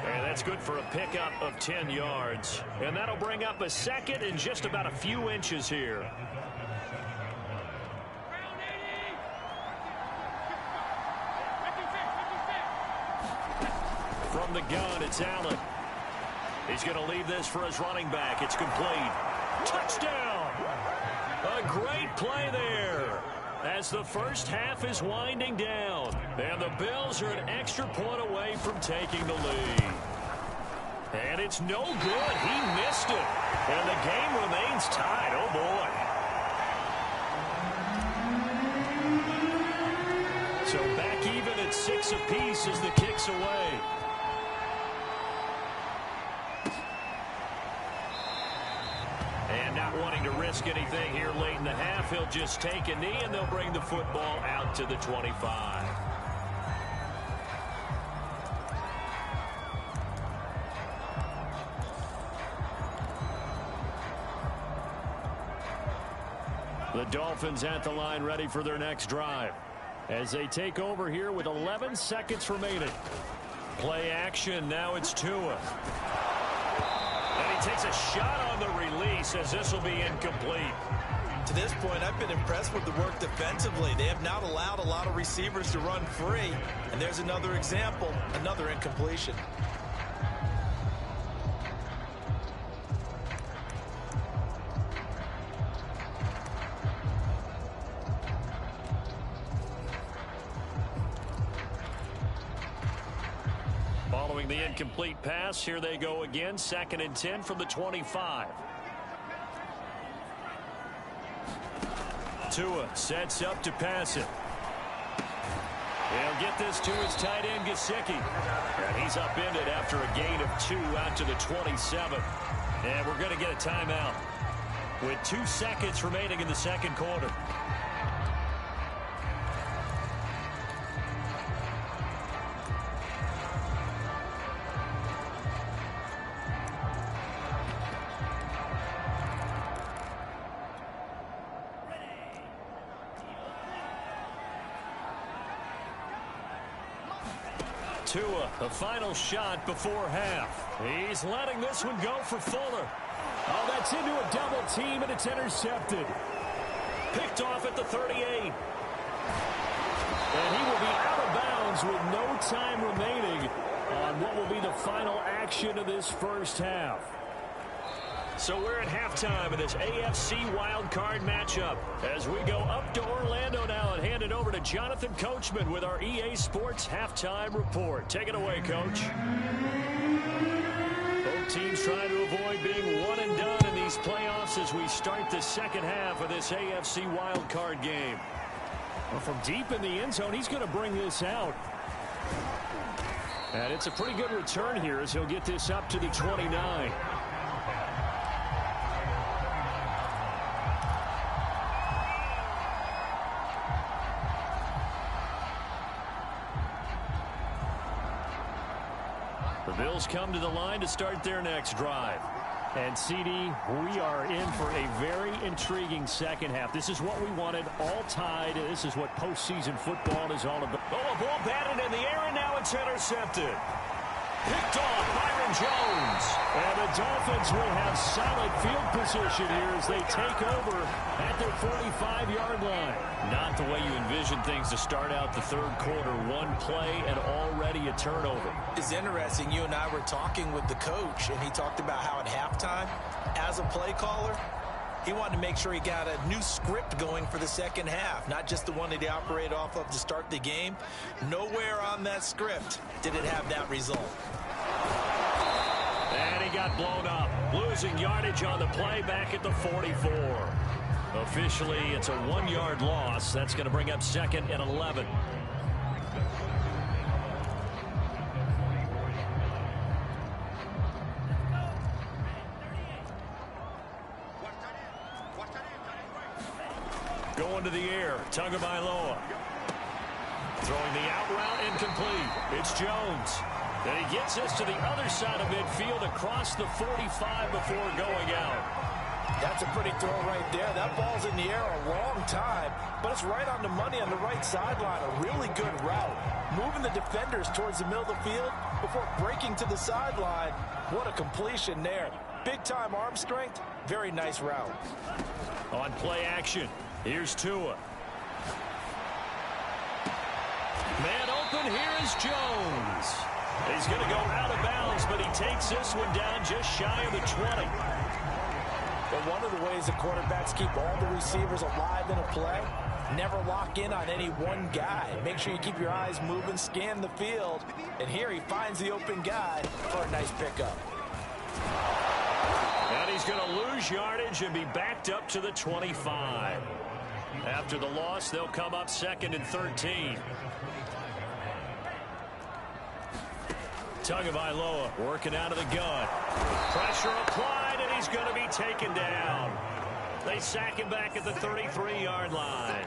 And that's good for a pickup of 10 yards. And that'll bring up a 2nd and just about a few inches here. From the gun, it's Allen. He's going to leave this for his running back. It's complete. Touchdown! A great play there as the first half is winding down. And the Bills are an extra point away from taking the lead. And it's no good. He missed it. And the game remains tied. Oh, boy. So back even at 6 apiece as the kick's away. And not wanting to risk anything here late in the half, he'll just take a knee and they'll bring the football out to the 25. The Dolphins at the line ready for their next drive as they take over here with 11 seconds remaining. Play action. Now it's Tua. And he takes a shot on the release as this will be incomplete. To this point, I've been impressed with the work defensively. They have not allowed a lot of receivers to run free. And there's another example, another incompletion. Following the incomplete pass, here they go again. 2nd and 10 from the 25. Tua sets up to pass it. He'll get this to his tight end, Gesicki. And he's upended after a gain of 2 out to the 27. And we're going to get a timeout with 2 seconds remaining in the second quarter. Tua, the final shot before half. He's letting this one go for Fuller. Oh, that's into a double team, and it's intercepted. Picked off at the 38. And he will be out of bounds with no time remaining on what will be the final action of this first half. So we're at halftime of this AFC wildcard matchup as we go up to Orlando now and hand it over to Jonathan Coachman with our EA Sports halftime report. Take it away, Coach. Both teams trying to avoid being one and done in these playoffs as we start the second half of this AFC wildcard game. Well, from deep in the end zone, he's going to bring this out. And it's a pretty good return here as he'll get this up to the 29. The Bills come to the line to start their next drive. And, CD, we are in for a very intriguing second half. This is what we wanted, all tied. This is what postseason football is all about. Oh, a ball batted in the air, and now it's intercepted. Picked off Byron Jones. And the Dolphins will have solid field position here as they take over at their 45-yard line. Not the way you envision things to start out the third quarter. One play and already a turnover. It's interesting. You and I were talking with the coach, and he talked about how at halftime, as a play caller, he wanted to make sure he got a new script going for the second half, not just the one that he operated off of to start the game. Nowhere on that script did it have that result. And he got blown up, losing yardage on the play back at the 44. Officially, it's a 1-yard loss. That's going to bring up 2nd and 11. Going to the air, Tagovailoa. Throwing the out route incomplete. It's Jones. Then he gets this to the other side of midfield across the 45 before going out. That's a pretty throw right there. That ball's in the air a long time, but it's right on the money on the right sideline. A really good route. Moving the defenders towards the middle of the field before breaking to the sideline. What a completion there. Big-time arm strength. Very nice route. On play action, here's Tua. Man open, here is Jones. He's going to go out of bounds, but he takes this one down just shy of the 20. But one of the ways the quarterbacks keep all the receivers alive in a play, never lock in on any one guy. Make sure you keep your eyes moving, scan the field. And here he finds the open guy for a nice pickup. And he's going to lose yardage and be backed up to the 25. After the loss, they'll come up 2nd and 13. Tagovailoa working out of the gun. Pressure applied, and he's going to be taken down. They sack him back at the 33-yard line.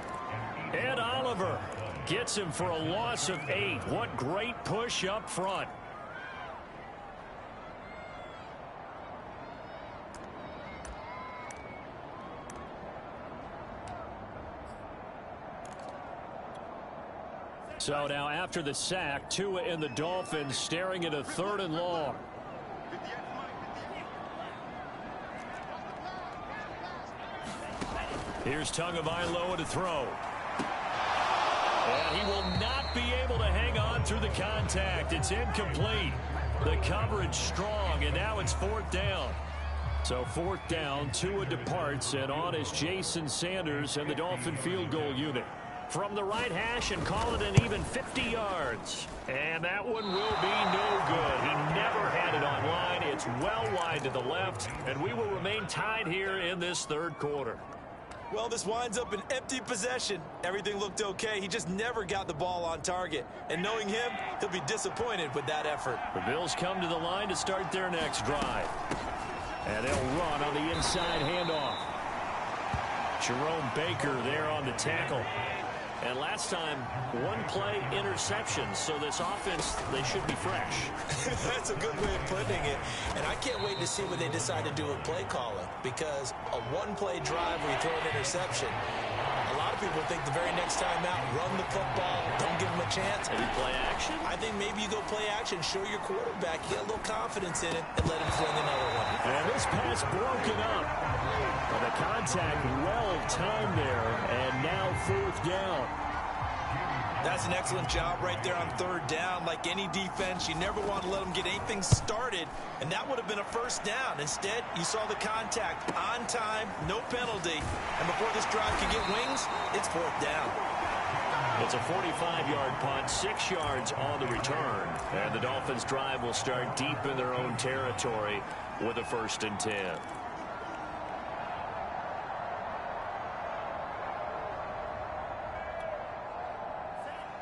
Ed Oliver gets him for a loss of 8. What great push up front. So now after the sack, Tua and the Dolphins staring at a 3rd and long. Here's Tagovailoa to throw. And he will not be able to hang on through the contact. It's incomplete. The coverage strong, and now it's 4th down. So 4th down, Tua departs, and on is Jason Sanders and the Dolphin field goal unit. From the right hash and call it an even 50 yards. And that one will be no good. He never had it on line. It's well wide to the left, and we will remain tied here in this 3rd quarter. Well, this winds up an empty possession. Everything looked okay. He just never got the ball on target. And knowing him, he'll be disappointed with that effort. The Bills come to the line to start their next drive. And they'll run on the inside handoff. Jerome Baker there on the tackle. And last time, 1 play interception. So this offense, they should be fresh. That's a good way of putting it. And I can't wait to see what they decide to do with play calling. Because a 1-play drive where you throw an interception, a lot of people think the very next time out, run the football, don't give them a chance. Maybe play action? I think maybe you go play action, show your quarterback, get a little confidence in it, and let him fling another one. And this pass broken up. And the contact well timed there, and now 4th down. That's an excellent job right there on 3rd down. Like any defense, you never want to let them get anything started, and that would have been a 1st down. Instead, you saw the contact on time, no penalty, and before this drive could get wings, it's 4th down. It's a 45-yard punt, 6 yards on the return, and the Dolphins' drive will start deep in their own territory with a 1st and 10.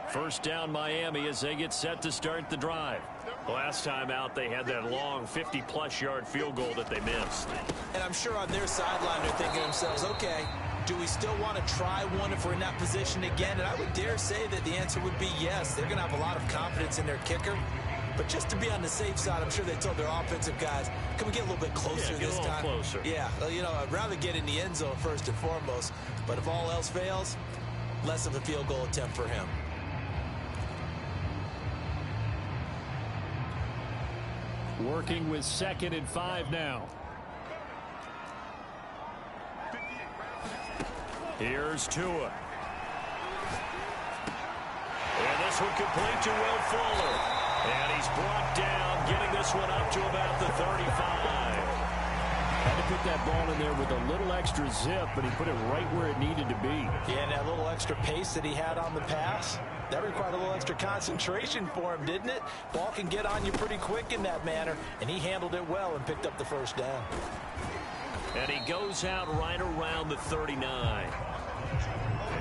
First down Miami as they get set to start the drive. Last time out they had that long 50-plus yard field goal that they missed. And I'm sure on their sideline they're thinking to themselves, okay, do we still want to try one if we're in that position again? And I would dare say that the answer would be yes. They're going to have a lot of confidence in their kicker. But just to be on the safe side, I'm sure they told their offensive guys, can we get a little bit closer this time? Closer. Yeah, well, you know, I'd rather get in the end zone first and foremost. But if all else fails, less of a field goal attempt for him. Working with 2nd and 5 now. Here's Tua. And this one complete to Will Fuller. And he's brought down, getting this one up to about the 35. Had to put that ball in there with a little extra zip, but he put it right where it needed to be. Yeah, and that little extra pace that he had on the pass, that required a little extra concentration for him, didn't it? Ball can get on you pretty quick in that manner, and he handled it well and picked up the 1st down. And he goes out right around the 39.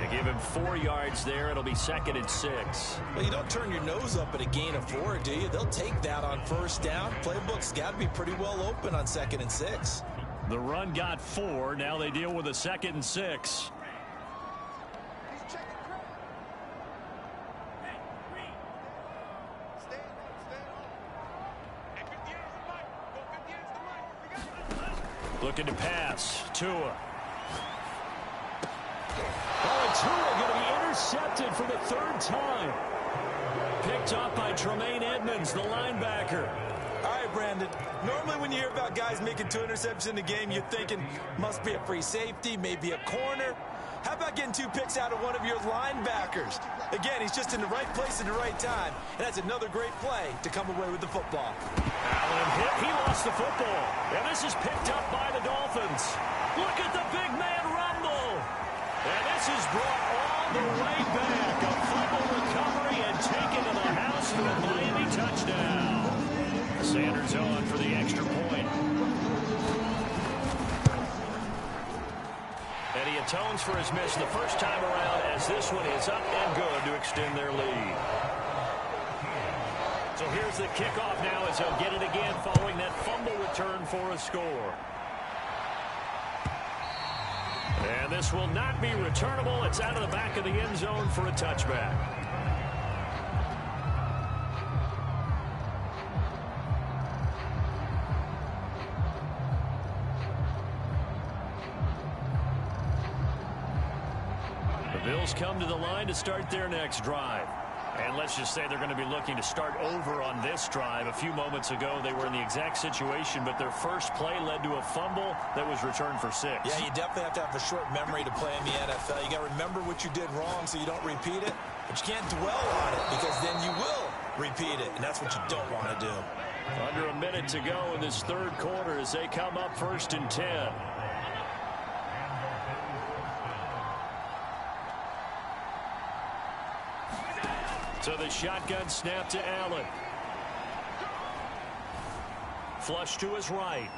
They give him 4 yards there. It'll be 2nd and 6. Well, you don't turn your nose up at a gain of 4, do you? They'll take that on 1st down. Playbook's got to be pretty well open on 2nd and 6. The run got 4. Now they deal with a 2nd and 6. Looking to pass. Tua. Oh, Tua going to be intercepted for the 3rd time. Picked up by Tremaine Edmonds, the linebacker. All right, Brandon. Normally when you hear about guys making 2 interceptions in the game, you're thinking must be a free safety, maybe a corner. How about getting 2 picks out of one of your linebackers? Again, he's just in the right place at the right time. And that's another great play to come away with the football. Allen hit. He lost the football. And this is picked up by the Dolphins. Look at the big man rumble. And this is brought all the way back. A fumble recovery and taken to the house for a Miami touchdown. Sanders on for the extra point. And he atones for his miss the first time around as this one is up and good to extend their lead. So here's the kickoff now as they'll get it again following that fumble return for a score. And this will not be returnable. It's out of the back of the end zone for a touchback. The Bills come to the line to start their next drive. And let's just say they're going to be looking to start over on this drive. A few moments ago, they were in the exact situation, but their first play led to a fumble that was returned for 6. Yeah, you definitely have to have a short memory to play in the NFL. You got to remember what you did wrong so you don't repeat it, but you can't dwell on it because then you will repeat it, and that's what you don't want to do. Under a minute to go in this third quarter as they come up 1st and 10. So the shotgun snap to Allen. Flush to his right.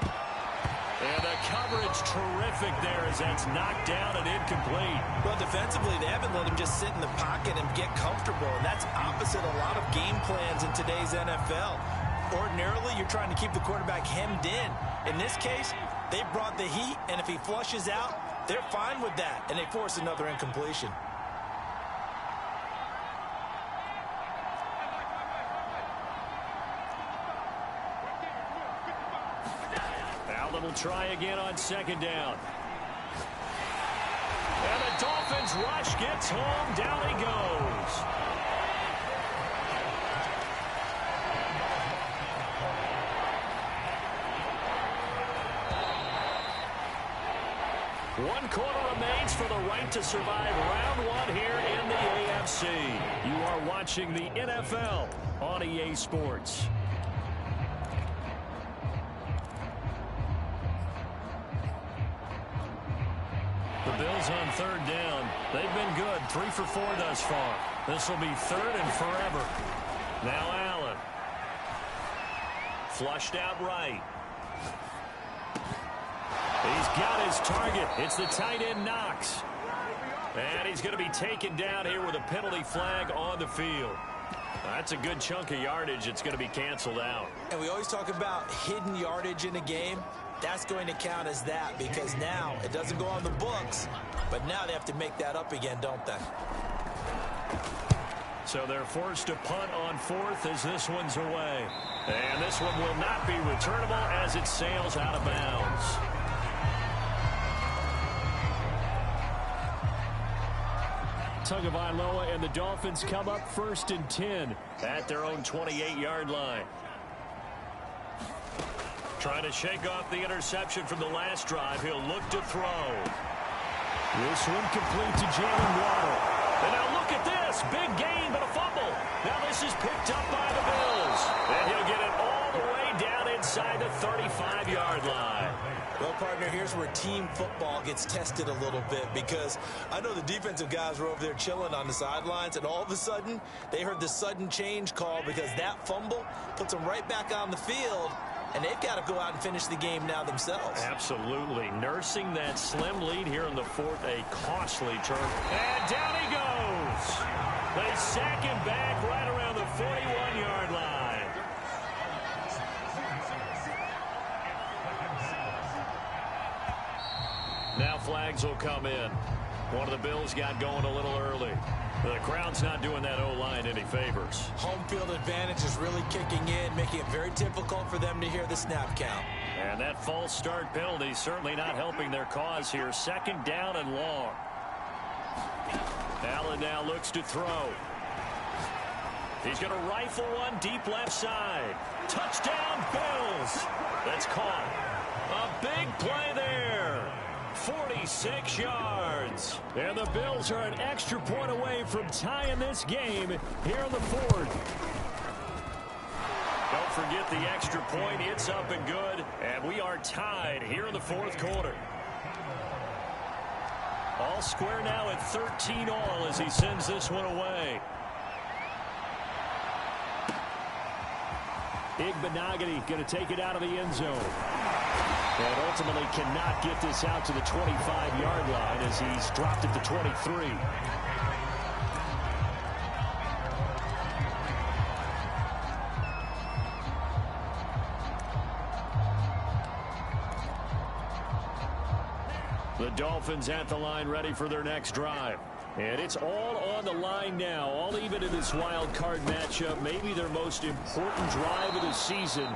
And the coverage terrific there as that's knocked down and incomplete. Well, defensively, they haven't let him just sit in the pocket and get comfortable, and that's opposite a lot of game plans in today's NFL. Ordinarily, you're trying to keep the quarterback hemmed in. In this case, they brought the heat, and if he flushes out, they're fine with that, and they force another incompletion. Allen will try again on 2nd down. And the Dolphins rush gets home. Down he goes. One quarter remains for the right to survive round 1 here in the AFC. You are watching the NFL on EA Sports. The Bills on 3rd down. They've been good. 3 for 4 thus far. This will be 3rd and forever. Now Allen. Flushed out right. He's got his target. It's the tight end Knox. And he's going to be taken down here with a penalty flag on the field. That's a good chunk of yardage. It's going to be canceled out. And we always talk about hidden yardage in a game. That's going to count as that because now it doesn't go on the books, but now they have to make that up again, don't they? So they're forced to punt on 4th as this one's away. And this one will not be returnable as it sails out of bounds. Tagovailoa and the Dolphins come up 1st and 10 at their own 28-yard line. Trying to shake off the interception from the last drive. He'll look to throw. This one complete to Jalen Waddle. And now look at this. Big gain, but a fumble. Now this is picked up by the Bills. And he'll get it all the way down inside the 35-yard line. Well, partner, here's where team football gets tested a little bit because I know the defensive guys were over there chilling on the sidelines, and all of a sudden they heard the sudden change call because that fumble puts them right back on the field. And they've got to go out and finish the game now themselves. Absolutely. Nursing that slim lead here in the 4th, a costly turn. And down he goes. They sack him back right around the 41-yard line. Now flags will come in. One of the Bills got going a little early. The crowd's not doing that O-line any favors. Home field advantage is really kicking in, making it very difficult for them to hear the snap count. And that false start penalty certainly not helping their cause here. 2nd down and long. Allen now looks to throw. He's going to rifle one deep left side. Touchdown, Bills. That's caught. A big play there. 46 yards. And the Bills are an extra point away from tying this game here in the 4th. Don't forget the extra point. It's up and good. And we are tied here in the 4th quarter. All square now at 13 all as he sends this one away. Igbenogany going to take it out of the end zone. And ultimately cannot get this out to the 25-yard line as he's dropped at the 23. The Dolphins at the line ready for their next drive. And it's all on the line now, all even in this wild card matchup. Maybe their most important drive of the season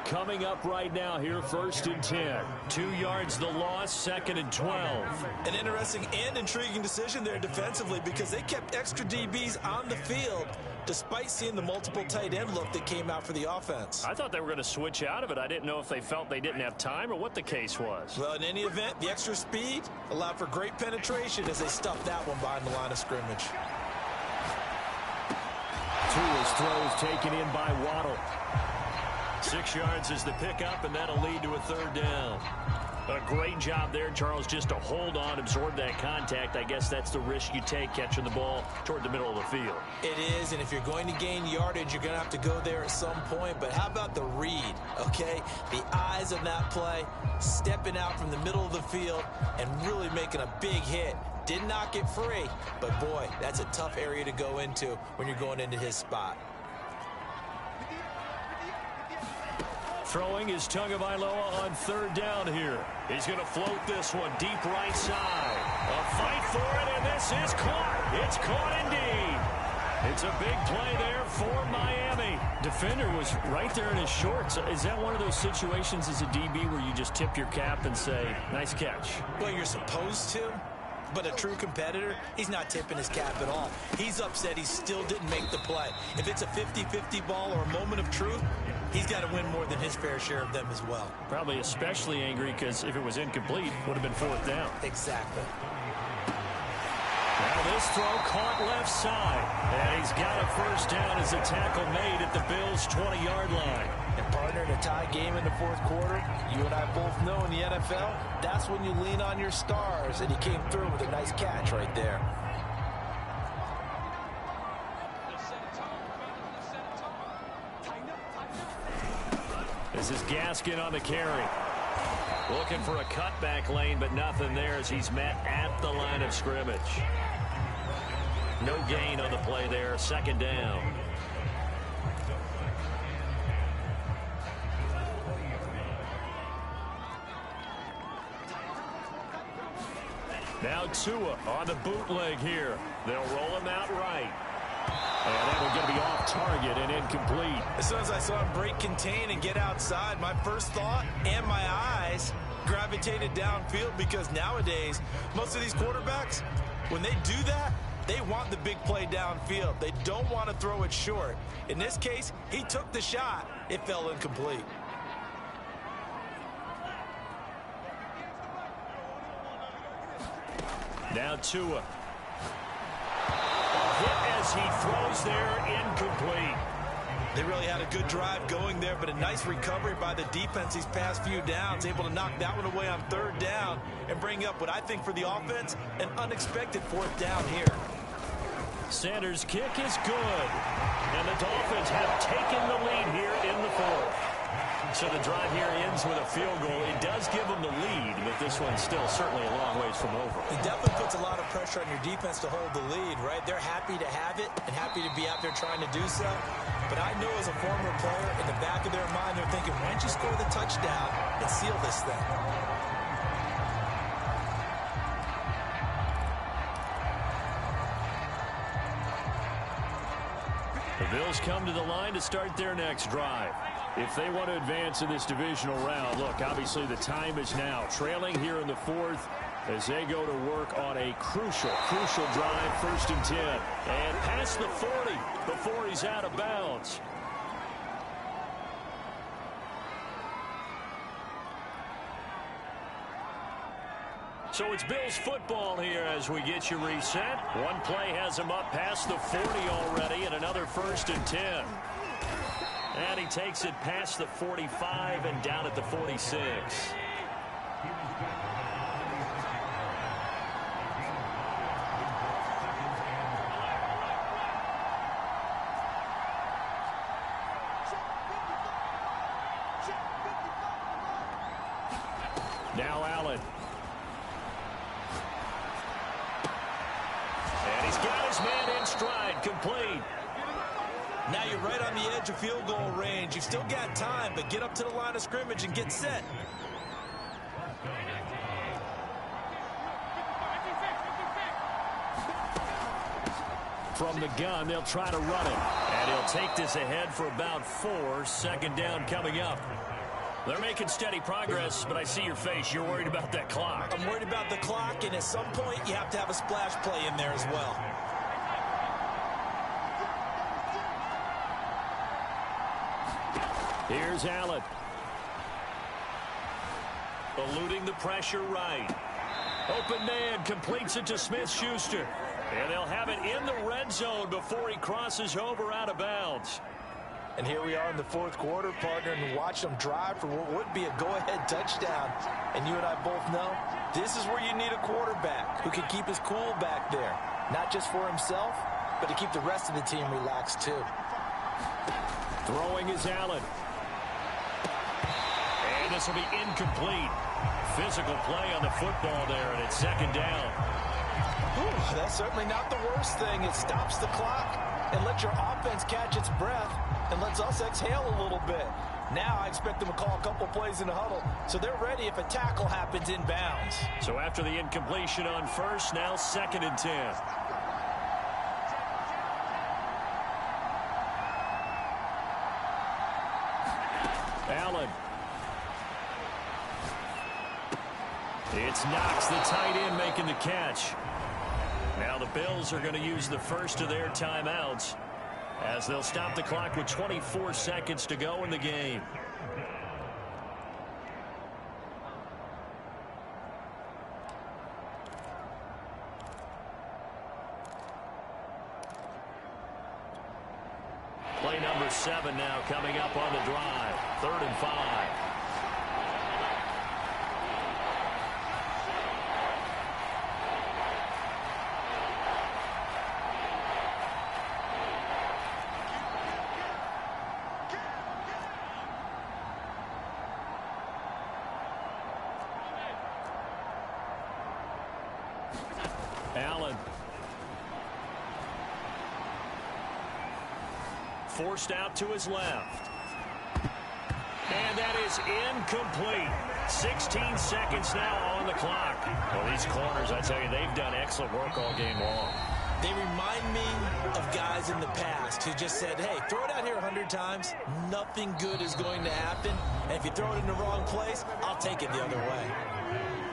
coming up right now here, 1st and 10. 2 yards the loss, 2nd and 12. An interesting and intriguing decision there defensively because they kept extra DBs on the field despite seeing the multiple tight end look that came out for the offense. I thought they were going to switch out of it. I didn't know if they felt they didn't have time or what the case was. Well, in any event, the extra speed allowed for great penetration as they stuffed that one behind the line of scrimmage. Tua's throws taken in by Waddle. 6 yards is the pickup, and that'll lead to a 3rd down. A great job there, Charles, just to hold on, absorb that contact. I guess that's the risk you take catching the ball toward the middle of the field. It is, and if you're going to gain yardage, you're going to have to go there at some point. But how about the read, okay? The eyes of that play, stepping out from the middle of the field and really making a big hit. Did not get free, but boy, that's a tough area to go into when you're going into his spot. Throwing is Tagovailoa on 3rd down here. He's going to float this one deep right side. A fight for it, and this is caught. It's caught indeed. It's a big play there for Miami. Defender was right there in his shorts. Is that one of those situations as a DB where you just tip your cap and say, nice catch? Well, you're supposed to. But a true competitor, he's not tipping his cap at all. He's upset he still didn't make the play. If it's a 50-50 ball or a moment of truth, he's got to win more than his fair share of them as well. Probably especially angry because if it was incomplete, it would have been 4th down. Exactly. Now this throw caught left side. And he's got a 1st down as a tackle made at the Bills' 20-yard line. And partner, in a tie game in the 4th quarter, you and I both know in the NFL, that's when you lean on your stars. And he came through with a nice catch right there. This is Gaskin on the carry. Looking for a cutback lane, but nothing there as he's met at the line of scrimmage. No gain on the play there, 2nd down. Now Tua on the bootleg here. They'll roll him out right. And that will get to be off target and incomplete. As soon as I saw him break contain and get outside, my first thought and my eyes gravitated downfield because nowadays, most of these quarterbacks, when they do that, they want the big play downfield. They don't want to throw it short. In this case, he took the shot. It fell incomplete. Now Tua. Hit as he throws there, incomplete. They really had a good drive going there, but a nice recovery by the defense these past few downs, able to knock that one away on 3rd down and bring up what I think for the offense, an unexpected 4th down here. Sanders' kick is good, and the Dolphins have taken the lead here in the 4th. So the drive here ends with a field goal. It does give them the lead, but this one's still certainly a long ways from over. It definitely puts a lot of pressure on your defense to hold the lead, right? They're happy to have it and happy to be out there trying to do so. But I know as a former player, in the back of their mind, they're thinking, why don't you score the touchdown and seal this thing? The Bills come to the line to start their next drive. If they want to advance in this divisional round, look, obviously the time is now. Trailing here in the 4th as they go to work on a crucial drive, 1st and 10. And past the 40 before he's out of bounds. So it's Bills football here as we get you reset. One play has him up past the 40 already, and another 1st and 10. And he takes it past the 45 and down at the 46. Now Allen. And he's got his man in stride, complete. Now you're right on the edge of field goal range. You've still got time, but get up to the line of scrimmage and get set. From the gun, they'll try to run it. And he'll take this ahead for about 4. 2nd down coming up. They're making steady progress, but I see your face. You're worried about that clock. I'm worried about the clock, and at some point, you have to have a splash play in there as well. Here's Allen. Eluding the pressure right. Open man completes it to Smith-Schuster. And they'll have it in the red zone before he crosses over out of bounds. And here we are in the fourth quarter, partner, and watch them drive for what would be a go-ahead touchdown. And you and I both know this is where you need a quarterback who can keep his cool back there. Not just for himself, but to keep the rest of the team relaxed too. Throwing is Allen. And this will be incomplete. Physical play on the football there, and it's second down. Ooh, that's certainly not the worst thing. It stops the clock and lets your offense catch its breath and lets us exhale a little bit. Now I expect them to call a couple plays in the huddle, so they're ready if a tackle happens in bounds. So after the incompletion on first, now 2nd and 10. Allen. It's Knox, the tight end, making the catch. Now the Bills are going to use the first of their timeouts as they'll stop the clock with 24 seconds to go in the game. Play number 7 now coming up on the drive. 3rd and 5. Allen. Forced out to his left. And that is incomplete. 16 seconds now on the clock. Well, these corners, I tell you, they've done excellent work all game long. They remind me of guys in the past who just said, hey, throw it out here 100 times. Nothing good is going to happen. And if you throw it in the wrong place, I'll take it the other way.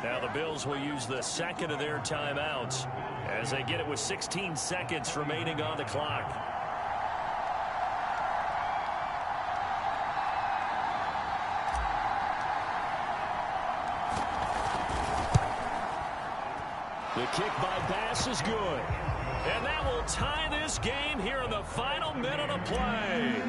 Now the Bills will use the second of their timeouts as they get it with 16 seconds remaining on the clock. The kick by Bass is good. And that will tie this game here in the final minute of play.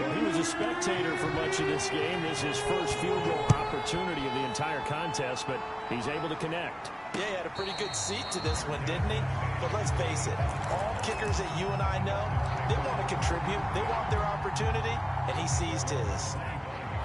Well, he was a spectator for much of this game. This is his first field goal opportunity of the entire contest, but he's able to connect. Yeah, he had a pretty good seat to this one, didn't he? But let's face it, all kickers that you and I know, they want to contribute. They want their opportunity, and he seized his.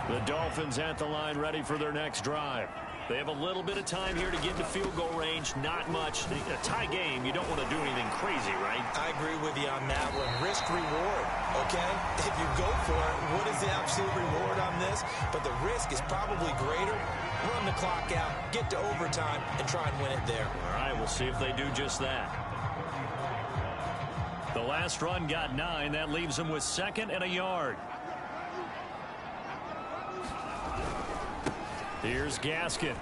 The Dolphins at the line ready for their next drive. They have a little bit of time here to get into field goal range. Not much. A tie game, you don't want to do anything crazy, right? I agree with you on that one. Risk reward, okay? If you go for it, what is the absolute reward on this? But the risk is probably greater. Run the clock out, get to overtime, and try and win it there. All right, we'll see if they do just that. The last run got 9. That leaves them with 2nd and a yard. Here's Gaskin.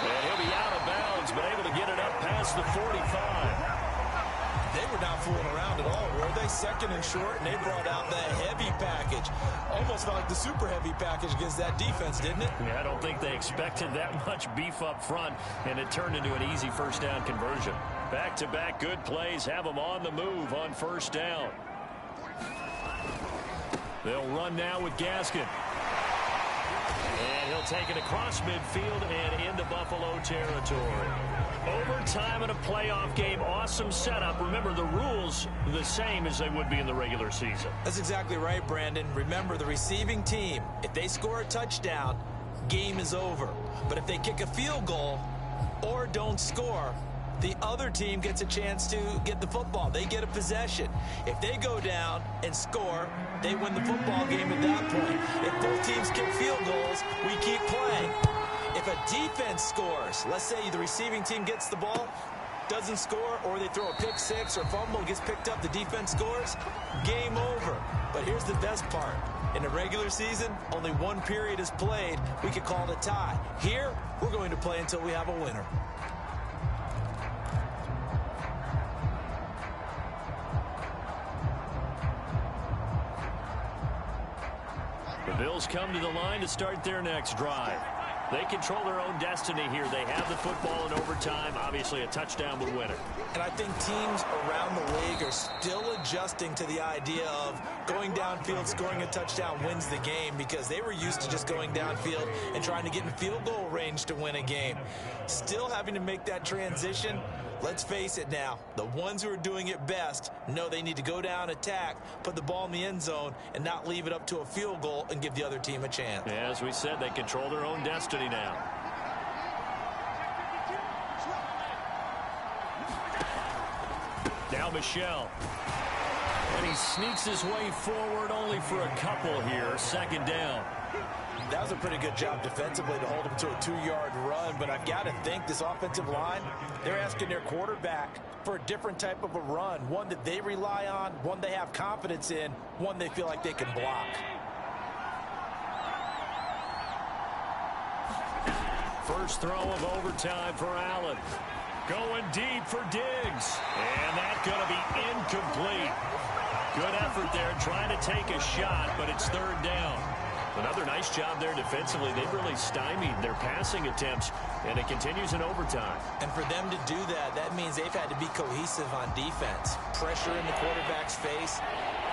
And he'll be out of bounds, but able to get it up past the 45. They were not fooling around at all, were they? 2nd and short, and they brought out the heavy package. Almost felt like the super heavy package against that defense, didn't it? Yeah, I don't think they expected that much beef up front, and it turned into an easy first down conversion. Back-to-back good plays have them on the move on first down. They'll run now with Gaskin. And he'll take it across midfield and into Buffalo territory. Overtime in a playoff game, awesome setup. Remember, the rules the same as they would be in the regular season. That's exactly right, Brandon. Remember, the receiving team, if they score a touchdown, game is over. But if they kick a field goal or don't score, the other team gets a chance to get the football. They get a possession. If they go down and score, they win the football game at that point. If both teams kick field goals, we keep playing. If a defense scores, let's say the receiving team gets the ball, doesn't score, or they throw a pick six or fumble, gets picked up, the defense scores, game over. But here's the best part. In the regular season, only one period is played. We could call it a tie. Here, we're going to play until we have a winner. The Bills come to the line to start their next drive. They control their own destiny here. They have the football in overtime. Obviously, a touchdown would win it. And I think teams around the league are still adjusting to the idea of going downfield, scoring a touchdown wins the game, because they were used to just going downfield and trying to get in field goal range to win a game. Still having to make that transition. Let's face it now, the ones who are doing it best know they need to go down, attack, put the ball in the end zone, and not leave it up to a field goal and give the other team a chance. Yeah, as we said, they control their own destiny now. Now Michel. And he sneaks his way forward only for a couple here. Second down. That was a pretty good job defensively to hold him to a 2-yard run, but I've got to think this offensive line, they're asking their quarterback for a different type of a run, one that they rely on, one they have confidence in, one they feel like they can block. First throw of overtime for Allen. Going deep for Diggs. And that's going to be incomplete. Good effort there trying to take a shot, but it's third down. Another nice job there defensively. They've really stymied their passing attempts, and it continues in overtime. And for them to do that, that means they've had to be cohesive on defense. Pressure in the quarterback's face.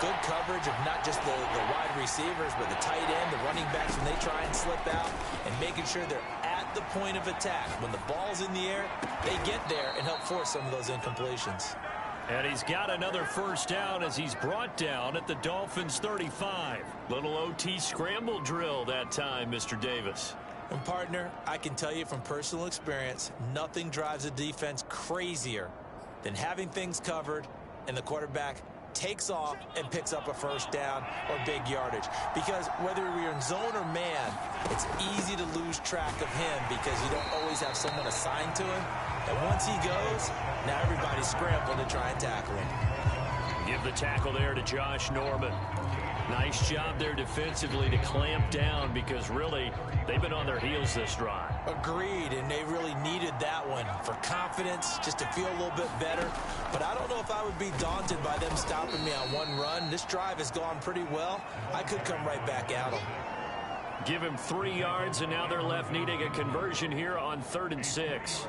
Good coverage of not just the wide receivers, but the tight end, the running backs when they try and slip out, and making sure they're at the point of attack. When the ball's in the air, they get there and help force some of those incompletions. And he's got another first down as he's brought down at the Dolphins' 35. Little OT scramble drill that time, Mr. Davis. And partner, I can tell you from personal experience, nothing drives a defense crazier than having things covered and the quarterback takes off and picks up a first down or big yardage. Because whether you're in zone or man, it's easy to lose track of him because you don't always have someone assigned to him. And once he goes, now everybody's scrambling to try and tackle him. Give the tackle there to Josh Norman. Nice job there defensively to clamp down, because really they've been on their heels this drive. Agreed, and they really needed that one for confidence, just to feel a little bit better. But I don't know if I would be daunted by them stopping me on one run. This drive has gone pretty well. I could come right back at them. Give him 3 yards, and now they're left needing a conversion here on 3rd and 6.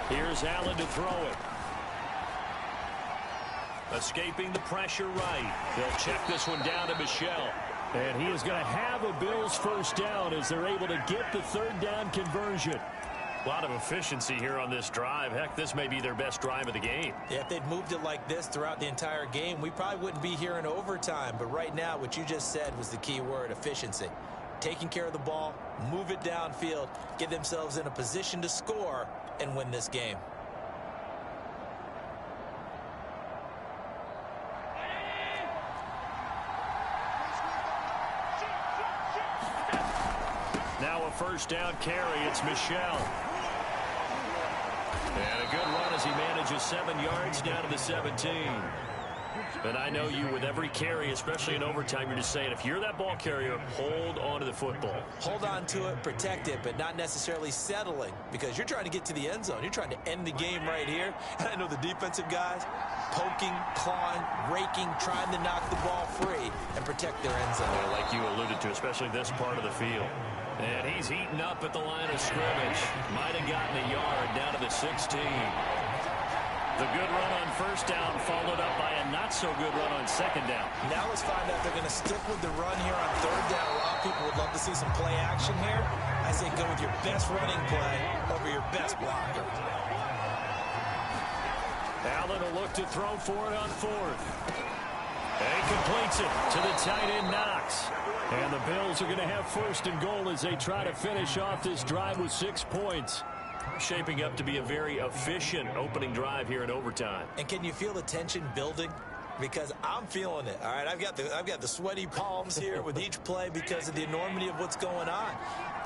Here's Allen to throw it. Escaping the pressure right. They'll check this one down to Michel. And he is going to have a Bills first down as they're able to get the 3rd down conversion. A lot of efficiency here on this drive. Heck, this may be their best drive of the game. Yeah, if they'd moved it like this throughout the entire game, we probably wouldn't be here in overtime. But right now, what you just said was the key word, efficiency. Taking care of the ball, move it downfield, get themselves in a position to score and win this game. Now a first down carry. It's Michel. And a good run as he manages 7 yards down to the 17. But I know you, with every carry, especially in overtime, you're just saying, if you're that ball carrier, hold on to the football. Hold on to it, protect it, but not necessarily settling, because you're trying to get to the end zone. You're trying to end the game right here. And I know the defensive guys poking, clawing, raking, trying to knock the ball free and protect their end zone. Yeah, like you alluded to, especially this part of the field. And he's eaten up at the line of scrimmage. Might have gotten a yard down to the 16. The good run on first down followed up by a not-so-good run on second down. Now let's find out if they're going to stick with the run here on 3rd down. A lot of people would love to see some play action here. I say go with your best running play over your best blocker. Allen will look to throw for it on 4th. And he completes it to the tight end, Knox. And the Bills are going to have first and goal as they try to finish off this drive with 6 points. Shaping up to be a very efficient opening drive here in overtime. And can you feel the tension building? Because I'm feeling it. All right, I've got the sweaty palms here with each play because of the enormity of what's going on.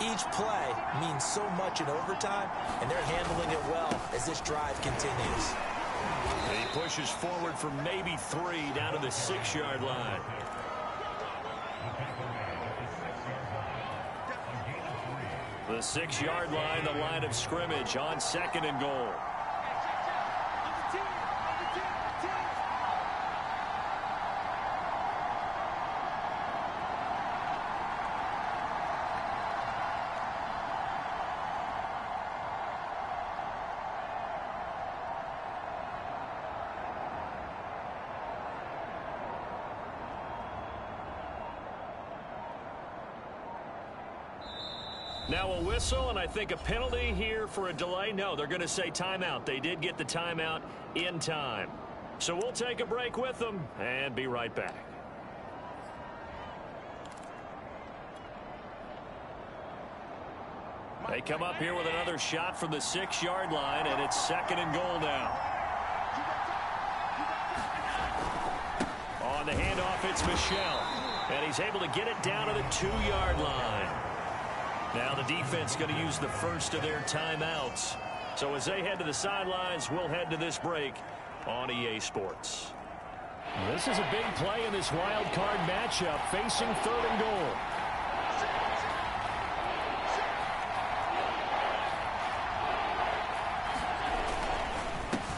Each play means so much in overtime, and they're handling it well as this drive continues. And he pushes forward for maybe 3 down to the 6-yard line. The 6-yard line, the line of scrimmage on 2nd and goal. Now a whistle, and I think a penalty here for a delay. No, they're going to say timeout. They did get the timeout in time. So we'll take a break with them and be right back. They come up here with another shot from the 6-yard line, and it's 2nd and goal now. On the handoff, it's Michel, and he's able to get it down to the 2-yard line. Now the defense going to use the first of their timeouts. So as they head to the sidelines, we'll head to this break on EA Sports. This is a big play in this wild card matchup facing 3rd and goal.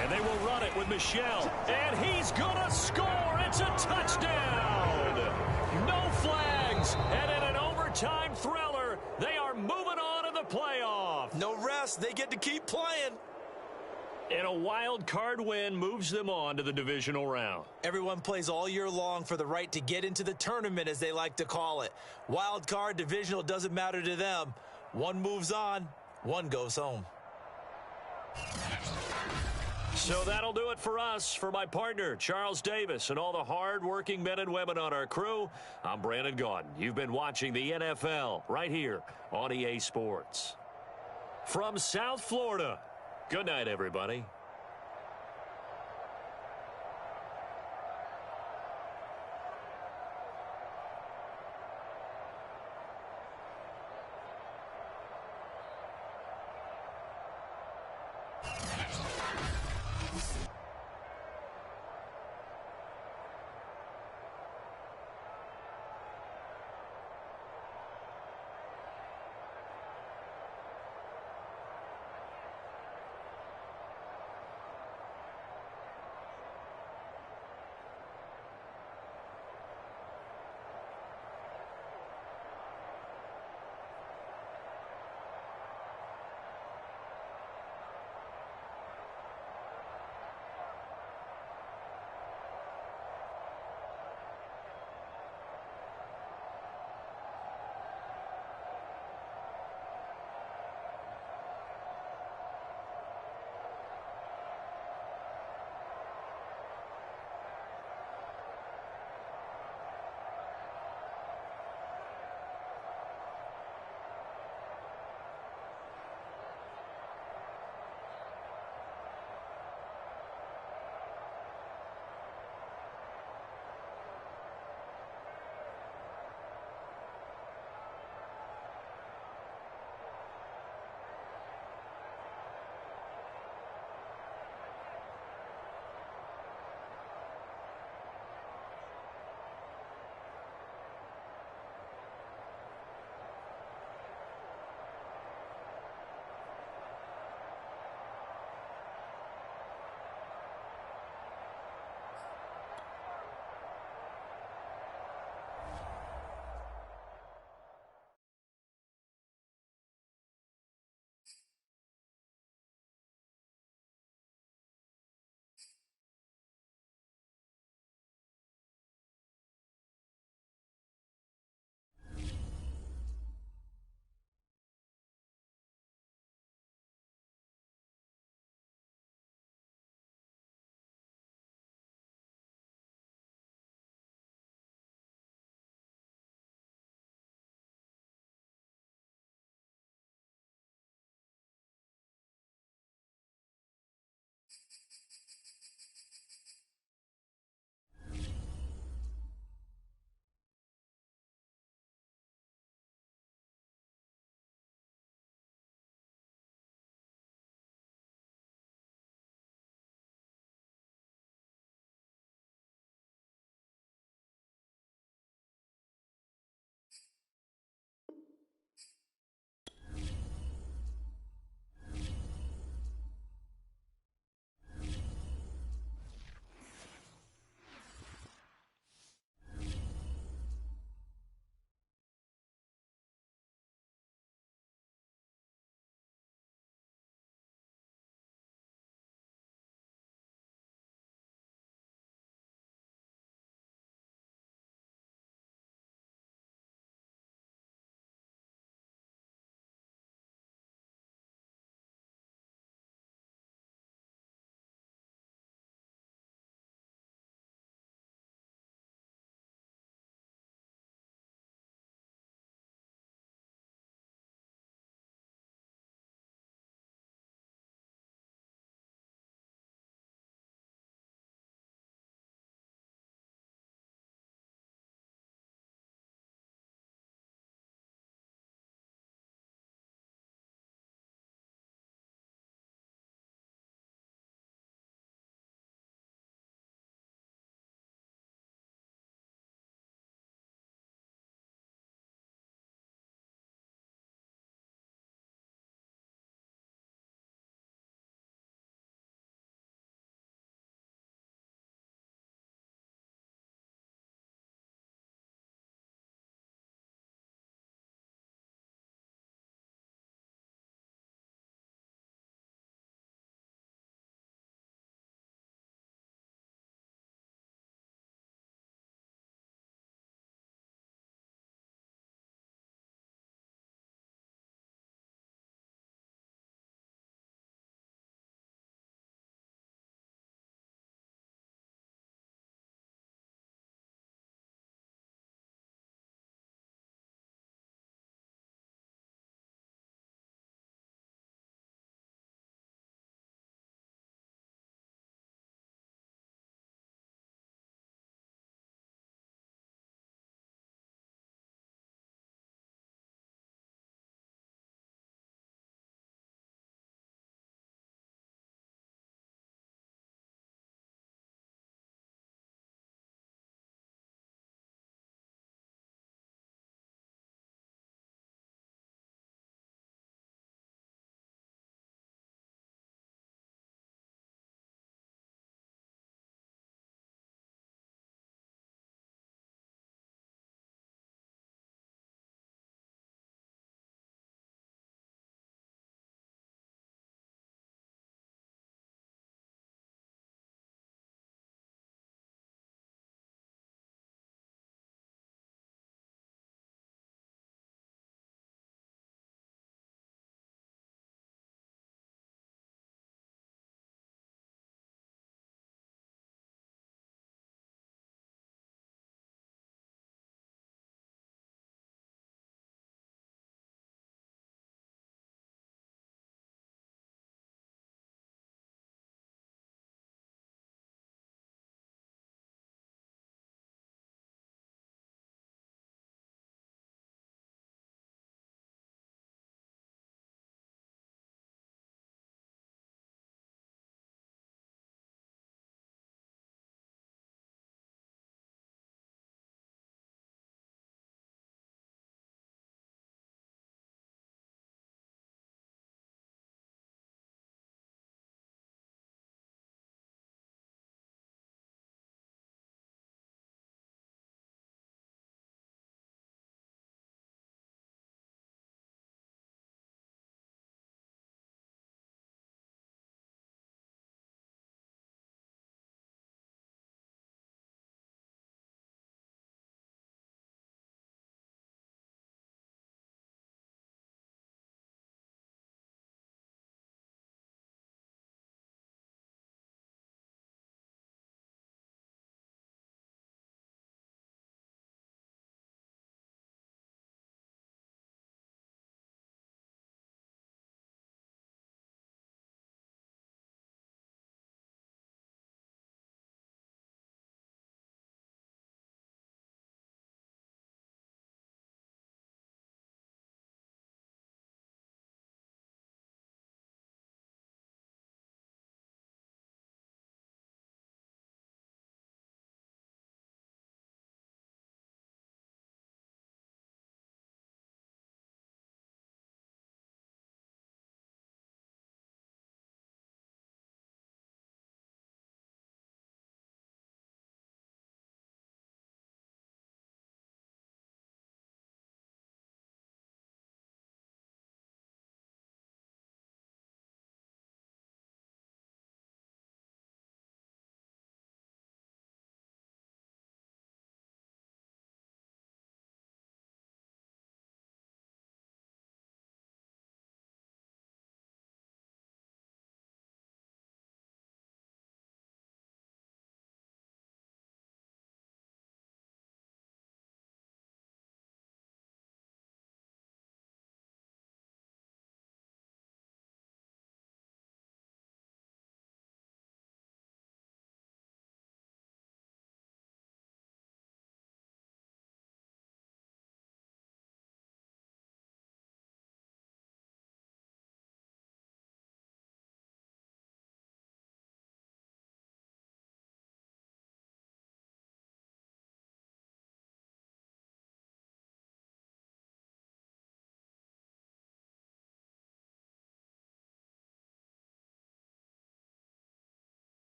And they will run it with Michel. And he's going to score. It's a touchdown. No flags. And in an overtime thriller, they are moving on in the playoff. No rest. They get to keep playing. And a wild card win moves them on to the divisional round. Everyone plays all year long for the right to get into the tournament, as they like to call it. Wild card, divisional, doesn't matter to them. One moves on, one goes home. So that'll do it for us. For my partner, Charles Davis, and all the hard-working men and women on our crew, I'm Brandon Gaudin. You've been watching the NFL right here on EA Sports. From South Florida, good night, everybody.